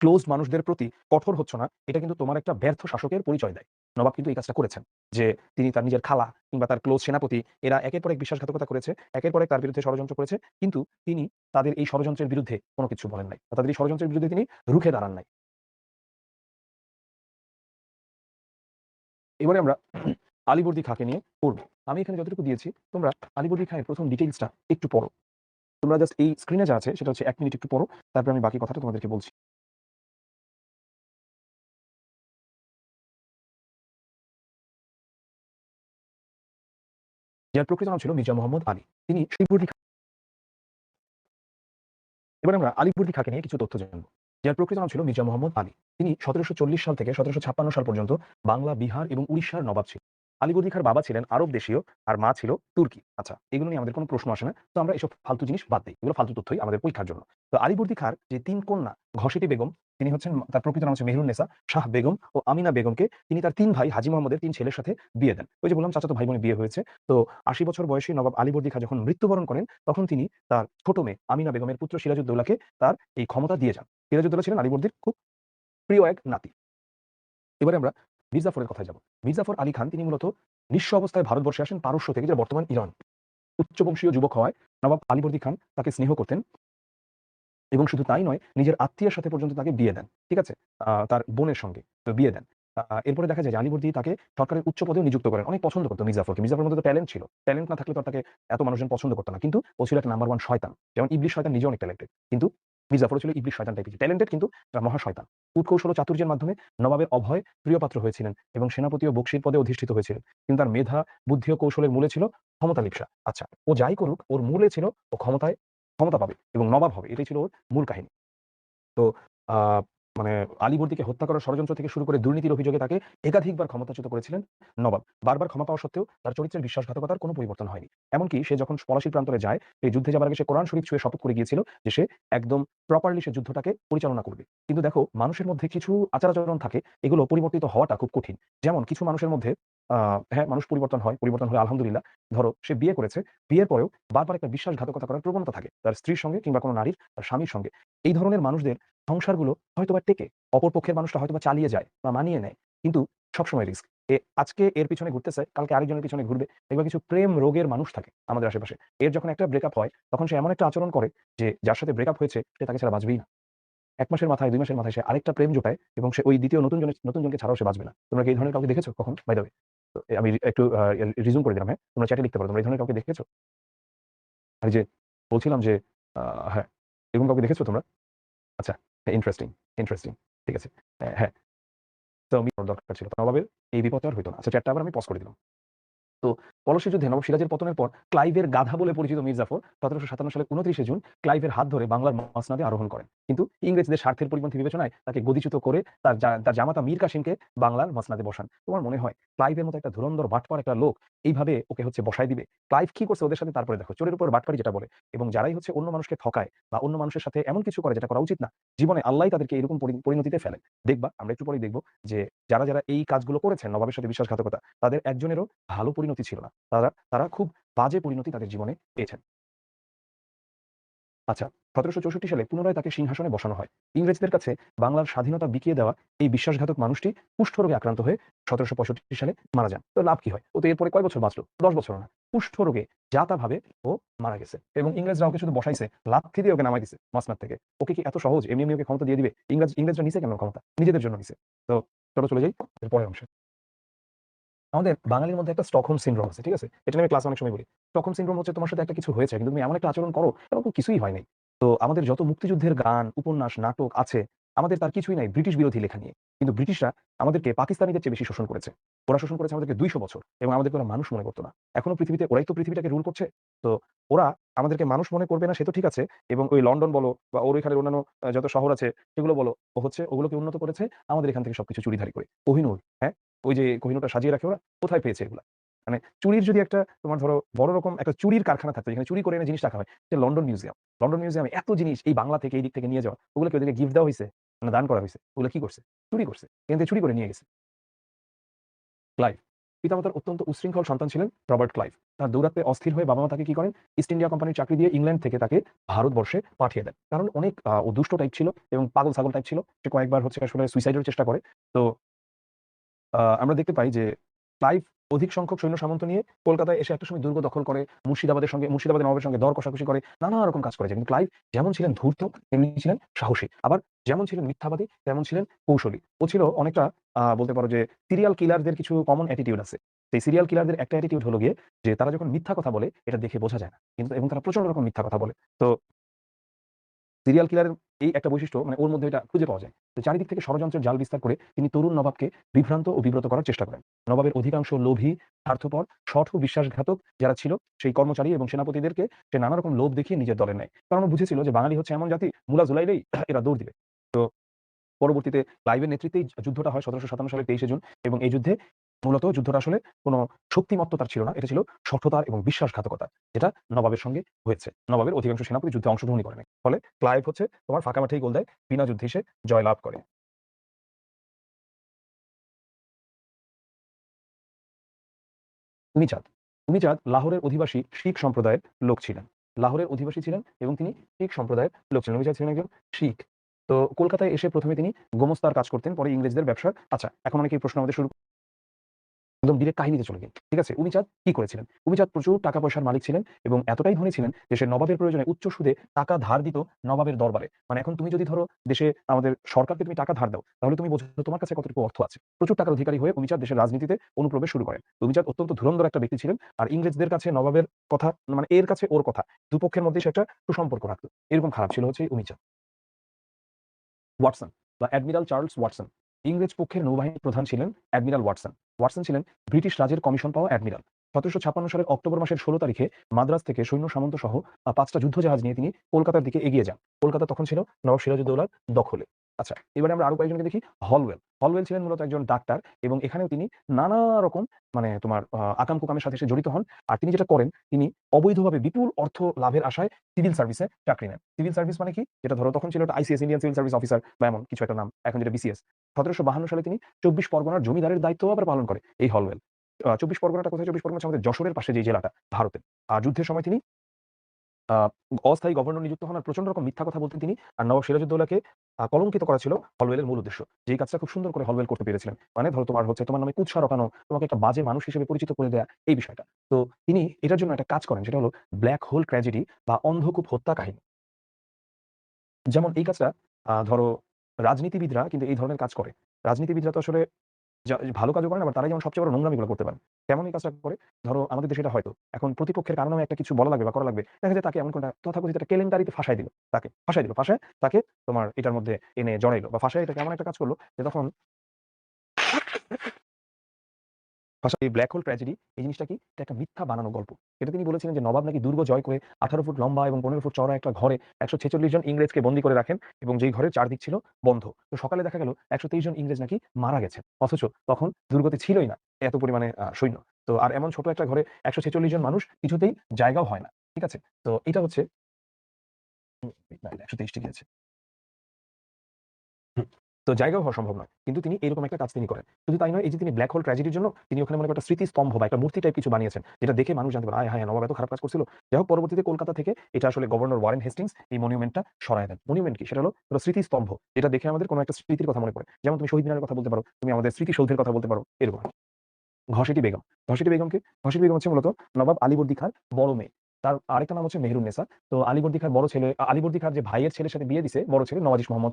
ক্লোজ মানুষদের প্রতি কঠোর হচ্ছ না, এটা কিন্তু তোমার একটা ব্যর্থ শাসকের পরিচয় দেয়। নবাব কিন্তু এই কাজটা করেছেন, যে তিনি তার নিজের খালা কিংবা তার ক্লোজ সেনাপতি এরা একের পর এক বিশ্বাসঘাতকতা করেছে, একের পর এক তার বিরুদ্ধে ষড়যন্ত্র করেছে, কিন্তু তিনি তাদের এই ষড়যন্ত্রের বিরুদ্ধে কোনো কিছু বলেন নাই, তাদের এই ষড়যন্ত্রের বিরুদ্ধে তিনি রুখে দাঁড়ান নাই। এবারে আমরা আলীবর্দী খাঁকে নিয়ে পড়বো। আমি এখানে যতটুকু দিয়েছি তোমরা আলীবর্দী খাঁয়ের প্রথম ডিটেইলসটা একটু পড়ো। তোমরা জাস্ট এই স্ক্রিনে যা আছে সেটা হচ্ছে 1 মিনিট একটু পড়ো, তারপরে আমি বাকি কথাটা তোমাদেরকে বলছি। যার প্রকৃত নাম ছিল মির্জা মোহাম্মদ আলী। তিনি শিববর্দী। এবার আমরা আলীবর্দী খাঁকে নিয়ে কিছু তথ্য জানবো। যার প্রকৃত নাম ছিল মির্জা মোহাম্মদ আলী। তিনি 1740 সাল থেকে 1756 সাল পর্যন্ত বাংলা, বিহার এবং উড়িষ্যার নবাব ছিলেন। আলীবর্দী খাঁর বাবা ছিলেন আরব দেশীয়, আর মা ছিল তুর্কি। আচ্ছা, এগুলো নিয়ে আমাদের কোনো প্রশ্ন আসে না, তো আমরা এসব ফালতু জিনিস বাদ দিই, এগুলো ফালতু তথ্যই আমাদের পরীক্ষার জন্য। তো আলীবর্দী খাঁর যে 3 কন্যা, ঘসেটি বেগম, তিনি হচ্ছেন, তার প্রকৃত নাম হচ্ছে মেহরুন নেসা, শাহ বেগম ও আমিনা বেগমকে তিনি তার 3 ভাই হাজী মোহাম্মদের 3 ছেলের সাথে বিয়ে দেন। ওই যে বললাম চাচাতো ভাই বোনের বিয়ে হয়েছে। তো 80 বছর বয়সী নবাব আলীবর্দী খাঁ যখন মৃত্যুবরণ করেন, তখন তিনি তার ছোট মেয়ে আমিনা বেগমের পুত্র সিরাজউদ্দৌলাকে তার এই ক্ষমতা দিয়ে যান। সিরাজউদ্দৌলা ছিলেন আলীবর্দীর খুব প্রিয় এক নাতি। এবারে আমরা মির্জাফরের কথায় যাব। মির্জাফর আলী খান তিনি মূলত নিঃস্ব অবস্থায় ভারতবর্ষে আসেন পারস্য থেকে, যেটা বর্তমান ইরান। উচ্চবংশীয় যুবক হওয়ায় নবাব আলীবর্দী খান তাকে স্নেহ করতেন, এবং শুধু তাই নয়, নিজের আত্মীয়ের সাথে পর্যন্ত তাকে বিয়ে দেন। ঠিক আছে? তার বোনের সঙ্গে তো বিয়ে দেন। এরপরে দেখা যায় যে আলীবর্দী তাকে সরকারের উচ্চ পদেও নিযুক্ত করেন। অনেক পছন্দ করত মির্জাফরকে। মির্জাফরের মধ্যে তো ট্যালেন্ট ছিল। ট্যালেন্ট না থাকলে তো আর তাকে এত মানুষজন পছন্দ করত না। কিন্তু ও ছিল একটা নাম্বার 1 শয়তান। যেমন ইবলিস শয়তান নিজেও অনেক ট্যালেন্টেড। কিন্তু মির্জাফরও ছিল ইবলিস শয়তান টাইপের। ট্যালেন্টেড কিন্তু মহা শয়তান। কূটকৌশল ও চাতুর্যের মাধ্যমে নবাবের অভয় প্রিয়পাত্র হয়েছিলেন এবং সেনাপতি ও বকশির পদে অধিষ্ঠিত হয়েছিলেন। কিন্তু তার মেধা, বুদ্ধি ও কৌশলের মূলে ছিল ক্ষমতা লিপ্সা। আচ্ছা, ও যাই করুক ওর মূলে ছিল ও ক্ষমতা পাবে এবং নবাব হবে। এটাই ছিল ওর মূল কাহিনী। তো আ মানে আলীবর্দীকে হত্যা করার ষড়যন্ত্র থেকে শুরু করে দুর্নীতির অভিযোগে তাকে একাধিকবার ক্ষমতাচ্যুত করেছিলেন নবাব। বারবার ক্ষমা পাওয়া সত্ত্বেও তার চরিত্রের বিশ্বাসঘাতকতার কোনো পরিবর্তন হয়নি। এমনকি সে যখন পলাশীর প্রান্তরে যায়, এই যুদ্ধে যাবার আগে সে কোরআন শরীফ ছুঁয়ে শপথ করে গিয়েছিল যে সে একদম প্রপারলি সে যুদ্ধটাকে পরিচালনা করবে। কিন্তু দেখো, মানুষের মধ্যে কিছু আচার-আচরণ থাকে, এগুলো পরিবর্তিত হওয়াটা খুব কঠিন। যেমন কিছু মানুষের মধ্যে আ হ্যাঁ, মানুষ পরিবর্তন হয়। পরিবর্তন হলে আলহামদুলিল্লাহ। ধরো সে বিয়ে করেছে, বিয়ের পরেও বারবার একটা বিশ্বাসঘাতকতা করার প্রবণতা থাকে তার স্ত্রীর সঙ্গে কিংবা কোনো নারীর তার স্বামীর সঙ্গে। এই ধরনের মানুষদের সংসারগুলো হয়তোবা টেকে। অপর পক্ষের মানুষটা হয়তোবা চালিয়ে যায় বা মানিয়ে নেয়। কিন্তু সবসময় রিস্ক। আজকে এর পিছনে ঘুরতেছে, কালকে আরেকজনের পিছনে ঘুরবে। দেখবা কিছু প্রেম রোগের মানুষ থাকে আমাদের আশেপাশে। এর যখন একটা ব্রেকআপ হয়, তখন সে এমন একটা আচরণ করে যে যার সাথে ব্রেকআপ হয়েছে সে তাকে ছাড়া বাঁচবেই না। ১ মাসের মাথায় ২ মাসের মাথায় সে আরেকটা প্রেম জোটায় এবং সে ওই ২য় নতুন জনকে ছাড়াও সে বাঁচবে না। তোমরা কি এই ধরনের কাউকে দেখেছো কখনো? বাই দ্যা ওয়ে, তো আমি একটু রিজিউম করে দিলাম, হ্যাঁ? তোমরা চ্যাটে লিখতে পারো। তোমরা এই ধরনের কাউকে দেখেছো? আর এই যে বলছিলাম যে আ হ্যাঁ, এরকম কাউকে দেখেছো তোমরা? আচ্ছা, ইন্টারেস্টিং, ইন্টারেস্টিং। ঠিক আছে। হ্যাঁ। তো আমি দরকার ছিল। নবাবের এই বিপদটা আর হইতো না। আচ্ছা, চ্যাটটা আবার আমি পজ করে দিলাম। তো পলাশী যুদ্ধে নবাব সিরাজের পতনের পর ক্লাইভের গাধা বলে পরিচিত মীর জাফর ১৭৫৭ সালের ২৯শে জুন ক্লাইভের হাত ধরে বাংলার মসনদে আরোহণ করেন। কিন্তু ইংরেজদের স্বার্থের পরিপন্থী বিবেচনায় তাকে গদিচ্যুত করে তার জামাতা মীর কাসিমকে বাংলার মসনদে বসান। তোমার মনে হয় ক্লাইভের মতো একটা ধুরন্ধর বাটপার একটা লোক এইভাবে ওকে হচ্ছে বসায় দিবে? ক্লাইভ কি করছে ওদের সাথে তারপরে দেখো। চোরের উপর বাটপারি যেটা বলে, এবং যারাই হচ্ছে অন্য মানুষকে ঠকায় বা অন্য মানুষের সাথে এমন কিছু করে যেটা করা উচিত না, জীবনে আল্লাহই তাদেরকে এরকম পরিণতিতে ফেলে। দেখবা, আমরা একটু পরেই দেখব যে যারা এই কাজগুলো করেছেন নবাবের সাথে বিশ্বাসঘাতকতা, তাদের একজনেরও ভালো পরিণতি ছিল না। তারা খুব বাজে পরিণতি তাদের জীবনে পেয়েছেন। আচ্ছা, ১৭৬৪ সালে পুনরায় তাকে সিংহাসনে বসানো হয়। ইংরেজদের কাছে বাংলার স্বাধীনতা বিকিয়ে দেওয়া এই বিশ্বাসঘাতক মানুষটি কুষ্ঠরোগে আক্রান্ত হয়ে ১৭৬৫ সালে মারা যান। তো লাভ কি হয়? ও তো এরপরে কয় বছর বাঁচলো? ১০ বছরও না। কুষ্ঠরোগে যা-তা ভাবে ও মারা গেছে। এবং ইংরেজরা ওকে শুধু বসাইছে, লাথি দিয়ে ওকে নামায় দিছে মসনদ থেকে। ওকে কি এত সহজ এমনি ওকে ক্ষমতা দিয়ে দিবে? ইংরেজরা নিছে কেন ক্ষমতা? নিজেদের জন্য নিছে। তো চলো চলে যাই এর পরের অংশে। আমাদের বাঙালির মধ্যে একটা স্টকহোম সিনড্রোম আছে। ঠিক আছে? এটা নিয়ে আমি ক্লাসে অনেক সময় বলি। স্টকহোম সিনড্রোম হচ্ছে তোমার সাথে একটা কিছু হয়েছে কিন্তু তুমি এমন একটা আচরণ করো এরকম কিছুই হয় নাই। তো আমাদের যত মুক্তিযুদ্ধের গান, উপন্যাস, নাটক আছে, আমাদের তার কিছুই নাই ব্রিটিশ বিরোধী লেখা নিয়ে। কিন্তু ব্রিটিশরা আমাদেরকে পাকিস্তানিদের চেয়ে বেশি শোষণ করেছে। ওরা শোষণ করেছে আমাদেরকে ২০০ বছর এবং আমাদেরকে ওরা মানুষ মনে করত না। এখনো পৃথিবীতে ওরাই তো পৃথিবীটাকে রুল করছে। তো ওরা আমাদেরকে মানুষ মনে করবে না সে তো ঠিক আছে এবং ওই লন্ডন বলো বা ওর ওইখানের অন্যান্য যত শহর আছে সেগুলো বলো, ও হচ্ছে ওগুলোকে উন্নত করেছে আমাদের এখান থেকে সবকিছু চুরিধারি করে। কোহিনূর, হ্যাঁ? ওই যে কোহিনূরটা সাজিয়ে রাখে ওরা, কোথায় পেয়েছে এগুলা? মানে চুরির যদি একটা তোমার ধরো বড় রকম একটা চুরির কারখানা থাকতো যেখানে চুরি করে এনে জিনিস রাখা হয়, সেটা লন্ডন মিউজিয়াম। লন্ডন মিউজিয়ামে এত জিনিস এই বাংলা থেকে এই দিক থেকে নিয়ে যাওয়া, ওগুলোকে ওদেরকে গিফট দেওয়া হইছে, না দান করা হইছে। ওগুলো কি করছে? চুরি করছে। এখান থেকে চুরি করে নিয়ে গেছে। ক্লাইভ। পিতামাতার অত্যন্ত উচ্ছৃঙ্খল সন্তান ছিলেন রবার্ট ক্লাইভ। তার দৌরাত্ম্যে অস্থির হয়ে বাবা-মা তাকে কি করেন? ইস্ট ইন্ডিয়া কোম্পানির চাকরি দিয়ে ইংল্যান্ড থেকে তাকে ভারতবর্ষে পাঠিয়ে দেন। কারণ অনেক ও দুষ্ট টাইপ ছিল এবং পাগল-ছাগল টাইপ ছিল। সে কয়েকবার হচ্ছে আসলে সুইসাইডের চেষ্টা করে। তো আমরা দেখতে পাই যে ক্লাইভ অধিক সংখ্যক সৈন্য সামন্ত নিয়ে কলকাতায় এসে একটা সময় দুর্গ দখল করে, মুর্শিদাবাদের নবাবের সঙ্গে দর কষাকষি করে, নানা রকম কাজ করেছে। কিন্তু ক্লাইভ যেমন ছিলেন ধূর্ত, তেমনি ছিলেন সাহসী। আবার যেমন ছিলেন মিথ্যাবাদী, তেমন ছিলেন কৌশলী। ও ছিল অনেকটা বলতে পারো যে সিরিয়াল কিলারদের কিছু কমন অ্যাটিটিউড আছে। সেই সিরিয়াল কিলারদের একটা অ্যাটিটিউড হলো গিয়ে যে তারা যখন মিথ্যা কথা বলে এটা দেখে বোঝা যায় না। কিন্তু এবং তারা প্রচন্ড রকম মিথ্যা কথা বলে। তো সিরিয়াল কিলারের এই একটা বৈশিষ্ট্য মানে ওর মধ্যে এটা খুঁজে পাওয়া যায়। তো চারিদিক থেকে ষড়যন্ত্রের জাল বিস্তার করে তিনি তরুণ নবাবকে বিভ্রান্ত ও বিব্রত করার চেষ্টা করেন। নবাবের অধিকাংশ লোভী, স্বার্থপর, শঠ ও বিশ্বাসঘাতক যারা ছিল সেই কর্মচারী এবং সেনাপতিদেরকে সে নানা রকম লোভ দেখিয়ে নিজের দলে নেয়। কারণ ও বুঝেছিল যে বাঙালি হচ্ছে এমন জাতি মূলা জুলাইলেই এরা দৌড় দিবে। তো পরবর্তীতে ক্লাইভের নেতৃত্বেই যুদ্ধটা হয় ১৭৫৭ সালের ২৩শে জুন এবং এই যুদ্ধে মূলত যুদ্ধটা আসলে কোনো শক্তিমত্ততার ছিল না। এটা ছিল শঠতার এবং বিশ্বাসঘাতকতা। যেটা নবাবের সঙ্গে হয়েছে। নবাবের অধিকাংশ সেনাপতি যুদ্ধে অংশগ্রহণই করে নাই। ফলে ক্লাইভ হচ্ছে তোমার ফাঁকা মাঠেই গোল দেয়। বিনা যুদ্ধে সে জয়লাভ করে। উমিচাঁদ। উমিচাঁদ লাহোরের অধিবাসী শিখ সম্প্রদায়ের লোক ছিলেন। লাহোরের অধিবাসী ছিলেন এবং তিনি শিখ সম্প্রদায়ের লোক ছিলেন। উমিচাঁদ ছিলেন একজন শিখ। তো কলকাতায় এসে ১ম এ তিনি গোমস্তার কাজ করতেন। পরে ইংরেজদের ব্যবসার আচ্ছা, এখন অনেকেই প্রশ্ন আমাদের শুরু একদম ডিরেক্ট কাহিনীতে চলে গেল। ঠিক আছে? উমিচাঁদ কি করেছিলেন? উমিচাঁদ প্রচুর টাকা পয়সার মালিক ছিলেন এবং এতটাই ধনী ছিলেন যে সে নবাবের প্রয়োজনে উচ্চ সুদে টাকা ধার দিত নবাবের দরবারে। মানে এখন তুমি যদি ধরো দেশে আমাদের সরকারকে তুমি টাকা ধার দাও, তাহলে তুমি বোঝো তোমার কাছে কতটুকু অর্থ আছে। প্রচুর টাকার অধিকারী হয়ে উমিচাঁদ দেশের রাজনীতিতে অনুপ্রবেশ শুরু করেন। উমিচাঁদ অত্যন্ত ধুরন্ধর একটা ব্যক্তি ছিলেন। আর ইংরেজদের কাছে নবাবের কথা মানে এর কাছে ওর কথা। দুপক্ষের মধ্যেই সে একটা সুসম্পর্ক রাখত। এরকম খারাপ ছিল হচ্ছে এই উমিচাঁদ। ওয়াটসন বা অ্যাডমিরাল চার্লস ওয়াটসন। ইংরেজ পক্ষের নৌবাহিনীর প্রধান ছিলেন অ্যাডমিরাল ওয়াটসন। ওয়াটসন ছিলেন ব্রিটিশ রাজের কমিশন পাওয়া অ্যাডমিরাল। ১৭৫৬ সালের অক্টোবর মাসের ১৬ তারিখে মাদ্রাজ থেকে সৈন্য সামন্ত সহ ৫টা যুদ্ধজাহাজ নিয়ে তিনি কলকাতার দিকে এগিয়ে যান। কলকাতা তখন ছিল নবাব সিরাজউদ্দৌলার দখলে। আচ্ছা, এবারে আমরা আরো কয়েকজনকে দেখি। হলওয়েল। হলওয়েল ছিলেন মূলত একজন ডাক্তার এবং এখানেও তিনি নানা রকম মানে তোমার আকাম-কুকামের সাথে সে জড়িত হন। আর তিনি যেটা করেন তিনি অবৈধভাবে বিপুল অর্থ লাভের আশায় সিভিল সার্ভিসে চাকরি নেন। সিভিল সার্ভিস মানে কি? যেটা ধরো তখন ছিল একটা ICS Indian civil service officer বা এমন কিছু একটা নাম। এখন যেটা বিসিএস। ১৭৫২ সালে তিনি ২৪ পরগনার জমিদারের দায়িত্বও আবার পালন করে এই হলওয়েল। ২৪ পরগনাটা কোথায়? ২৪ পরগনা হচ্ছে আমাদের যশোরের পাশে যে জেলাটা ভারতের। আর যুদ্ধের সময় তিনি আ অস্থায়ী গভর্নর নিযুক্ত হন। আর প্রচন্ড রকম মিথ্যা কথা বলতেন তিনি। আর নবাব সিরাজউদ্দৌলাকে কলঙ্কিত করা ছিল হলওয়েলের মূল উদ্দেশ্য। যেই কাজটা খুব সুন্দর করে হলওয়েল করতে পেরেছিলেন। মানে ধরো তোমার হচ্ছে তোমার নামে কুৎসা রটানো, তোমাকে একটা বাজে মানুষ হিসেবে পরিচিত করে দেয়া এই বিষয়টা। তো তিনি এটার জন্য একটা কাজ করেন সেটা হলো ব্লাক হোল ট্র্যাজেডি বা অন্ধকূপ হত্যা কাহিনী। যেমন এই কাজটা ধরো রাজনীতিবিদরা কিন্তু এই ধরনের কাজ করে। রাজনীতিবিদরা তো আসলে ভালো কাজও করেন আবার তারাই যেমন সবচেয়ে বড় নোংরামিগুলো করতে পারেন। কেমন এই কাজটা করে? ধরো আমাদের দেশে এটা হয়তো। এখন প্রতিপক্ষের কারো নামে একটা কিছু বলা লাগবে বা করা লাগবে। দেখা যায় তাকে এমন কোনটা তথাকথিত একটা কেলেঙ্কারিতে ফাঁসায় দিল। তাকে ফাঁসায় দিল। ফাঁসায় তাকে তোমার এটার মধ্যে এনে জড়াইল বা ফাঁসায় এটাকে এমন একটা কাজ করল যে তখন এই ব্লাক হোল ট্র্যাজেডি এই জিনিসটা কি? এটা একটা মিথ্যা বানানো গল্প। এটা তিনি বলেছিলেন যে নবাব নাকি দুর্গ জয় করে ১৮ ফুট লম্বা এবং ১৫ ফুট চওড়া একটা ঘরে ১৪৬ জন ইংরেজকে বন্দী করে রাখেন এবং যেই ঘরের চারদিক ছিল বন্ধ। তো সকালে দেখা গেল ১২৩ জন ইংরেজ নাকি মারা গেছেন। অথচ তখন দুর্গতে ছিলই না এত পরিমাণে সৈন্য। তো আর এমন ছোট একটা ঘরে ১৪৬ জন মানুষ কিছুতেই জায়গাও হয় না। ঠিক আছে? তো এটা হচ্ছে না, ১২৩ ঠিকই আছে। হুম। তো জায়গাও হওয়া সম্ভব নয়। কিন্তু তিনি এরকম একটা কাজ তিনি করেন। শুধু তাই নয়, এই যে তিনি ব্লাক হোল ট্র্যাজেডির জন্য তিনি ওখানে মনে করেন একটা স্মৃতিস্তম্ভ বা একটা মূর্তি টাইপ কিছু বানিয়েছেন। যেটা দেখে মানুষ জানতে পারে, আয় হায়! নবাব এত খারাপ কাজ করছিল। যাই হোক পরবর্তীতে কলকাতা থেকে এটা আসলে গভর্নর ওয়ারেন হেস্টিংস এই মনুমেন্টটা সরায় দেন। মনুমেন্ট কি? সেটা হলো পুরো স্মৃতিস্তম্ভ। যেটা দেখে আমাদের কোন একটা স্মৃতির কথা মনে পড়ে। যেমন তুমি শহীদ মিনারের কথা বলতে পারো, তুমি আমাদের স্মৃতিসৌধের কথা বলতে পারো, এরকম। ঘসেটি বেগম। ঘসেটি বেগম কে? ঘসেটি বেগম হচ্ছে মূলত নবাব আলীবর্দী খাঁর বড় মেয়ে। তার আরেকটা নাম হচ্ছে মেহেরুন্নেসা। তো আলীবর্দী খাঁর বড় ছেলে আলীবর্দী খাঁর যে ভাইয়ের ছেলের সাথে বিয়ে দিছে বড় ছেলে নওয়াজিশ মোহাম্মদ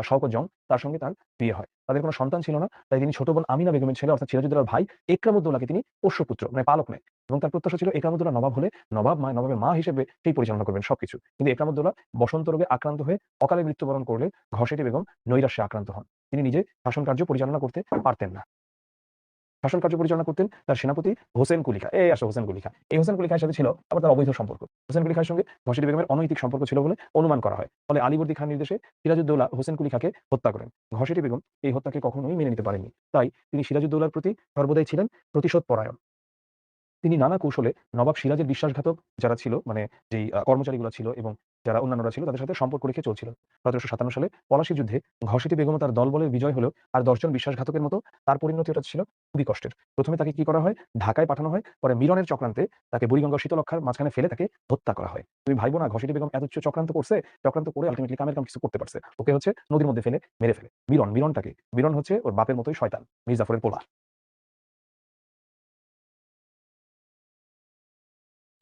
শওকত জং, তার সঙ্গে তার বিয়ে হয়। তাদের কোনো সন্তান ছিল না। তাই তিনি ছোট বোন আমিনা বেগমের ছেলে অর্থাৎ সিরাজউদ্দৌলার ভাই একরামউদ্দৌলাকে তিনি পোষ্যপুত্র মানে পালক নেয়। এবং তার প্রত্যাশা ছিল একরামউদ্দৌলা নবাব হলে নবাবের মা হিসেবে সেই পরিচালনা করবেন সবকিছু। কিন্তু একরামউদ্দৌলা বসন্ত রোগে আক্রান্ত হয়ে অকালে মৃত্যুবরণ করলে ঘসেটি বেগম নৈরাশ্যে আক্রান্ত হন। তিনি নিজে শাসন কার্য পরিচালনা করতে পারতেন না। শাসন কার্য পরিচালনা করতেন তার সেনাপতি হোসেন কুলি খাঁ। এই আসো হোসেন কুলি খাঁ। এই হোসেন কুলি খাঁর সাথে ছিল আবার তার অবৈধ সম্পর্ক। হোসেন কুলি খাঁর সঙ্গে ঘসেটি বেগমের অনৈতিক সম্পর্ক ছিল বলে অনুমান করা হয়। ফলে আলীবর্দী খাঁর নির্দেশে সিরাজউদ্দৌলা হোসেন কুলি খাঁকে হত্যা করেন। ঘসেটি বেগম এই হত্যাকে কখনোই মেনে নিতে পারেননি। তাই তিনি সিরাজউদ্দৌলার প্রতি সর্বদাই ছিলেন প্রতিশোধ পরায়ণ। তিনি নানা কৌশলে নবাব সিরাজের বিশ্বাসঘাতক যারা ছিল মানে যেই কর্মচারীগুলো ছিল এবং যারা অন্যান্যরা ছিল তাদের সাথে সম্পর্ক রেখে চলছিলেন। ১৭৫৭ সালে পলাশী যুদ্ধে ঘসেটি বেগম ও তার দলবলের বিজয় হলেও আর ১০ জন বিশ্বাসঘাতকের মতো তার পরিণতিটা ছিল খুবই কষ্টের। প্রথমে তাকে কি করা হয়? ঢাকায় পাঠানো হয়। পরে মিরনের চক্রান্তে তাকে বুড়িগঙ্গা শীতলক্ষ্যার মাঝখানে ফেলে তাকে হত্যা করা হয়। তুমি ভাইবো না ঘসেটি বেগম এত উচ্চ চক্রান্ত করছে, চক্রান্ত করে আল্টিমেটলি কামের কাম কিছু করতে পারছে। ওকে হচ্ছে নদীর মধ্যে ফেলে মেরে ফেলে। মিরনটাকে? মিরন হচ্ছে ওর বাপের মতোই শয়তান। মীর জাফরের পোলা।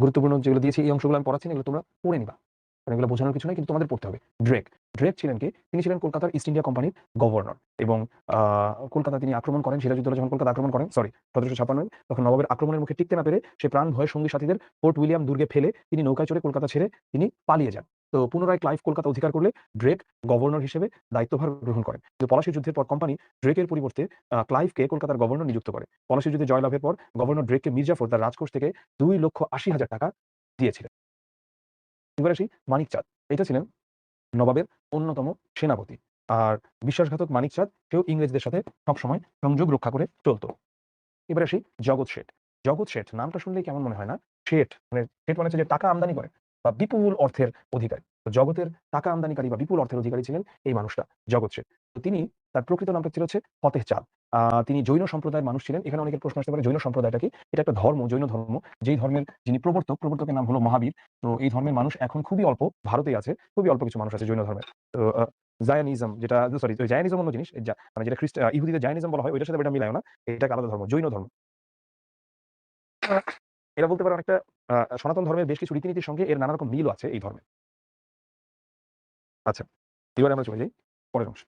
গুরুত্বপূর্ণ যেগুলো দিয়েছি এই অংশগুলো আমি পড়াচ্ছি না, এগুলো তোমরা পড়ে নিবা। কারণ এগুলো বোঝানোর কিছু নাই কিন্তু তোমাদের পড়তে হবে। ড্রেক। ড্রেক ছিলেন কে? তিনি ছিলেন কলকাতার ইস্ট ইন্ডিয়া কোম্পানির গভর্নর এবং আ কলকাতা তিনি আক্রমণ করেন। সিরাজউদ্দৌলা যখন কলকাতা আক্রমণ করেন, সরি ১৭৫৬ তখন নবাবের আক্রমণের মুখে টিকতে না পেরে সে প্রাণ ভয়ে সঙ্গী সাথীদের ফোর্ট উইলিয়াম দুর্গে ফেলে তিনি নৌকায় চড়ে কলকাতা ছেড়ে তিনি পালিয়ে যান। তো পুনরায় ক্লাইভ কলকাতা অধিকার করলে ড্রেক গভর্নর হিসেবে দায়িত্বভার গ্রহণ করেন। কিন্তু পলাশী যুদ্ধের পর কোম্পানি ড্রেকের পরিবর্তে ক্লাইভকে কলকাতার গভর্নর নিযুক্ত করে। পলাশী যুদ্ধে জয়লাভের পর গভর্নর ড্রেককে মীর জাফর তার রাজকোষ থেকে ২,৮০,০০০ টাকা দিয়েছিলেন। এবার আসি মানিক চাঁদ। এটা ছিলেন নবাবের অন্যতম সেনাপতি। আর বিশ্বাসঘাতক মানিক চাঁদ সেও ইংরেজদের সাথে সবসময় সংযোগ রক্ষা করে চলত। এবার আসি জগৎ শেঠ। জগৎ শেঠ নামটা শুনলেই কেমন মনে হয় না? শেঠ শেঠ মানে হচ্ছে যে টাকা আমদানি করে বা বিপুল অর্থের অধিকারী। তো জগতের টাকা আমদানিকারী বা বিপুল অর্থের অধিকারী ছিলেন এই মানুষটা জগৎ শেঠ। তো তিনি তার প্রকৃত নামটা ছিল হচ্ছে ফতেহ চাঁদ। তিনি জৈন সম্প্রদায়ের মানুষ ছিলেন। এখানে অনেকের প্রশ্ন আসতে পারে জৈন সম্প্রদায়টা কি? এটা একটা ধর্ম, জৈন ধর্ম। যেই ধর্মের যিনি প্রবর্তকের নাম হলো মহাবীর। তো এই ধর্মের মানুষ এখন খুবই অল্প, ভারতেই আছে। খুবই অল্প কিছু মানুষ আছে জৈন ধর্মের। তো জায়নিজম যেটা সরি জায়নিজম অন্য জিনিস। মানে যেটা ইহুদিদের জায়নিজম বলা হয় ওইটার সাথে এটা মিলায়ও না। এটা একটা আলাদা ধর্ম, জৈন ধর্ম। এরা বলতে পারে অনেকটা সনাতন ধর্মের বেশ কিছু রীতিনীতির সঙ্গে এর নানা রকম মিলও আছে এই ধর্মে। আচ্ছা, এবারে আমরা চলে যাই পরের অংশে।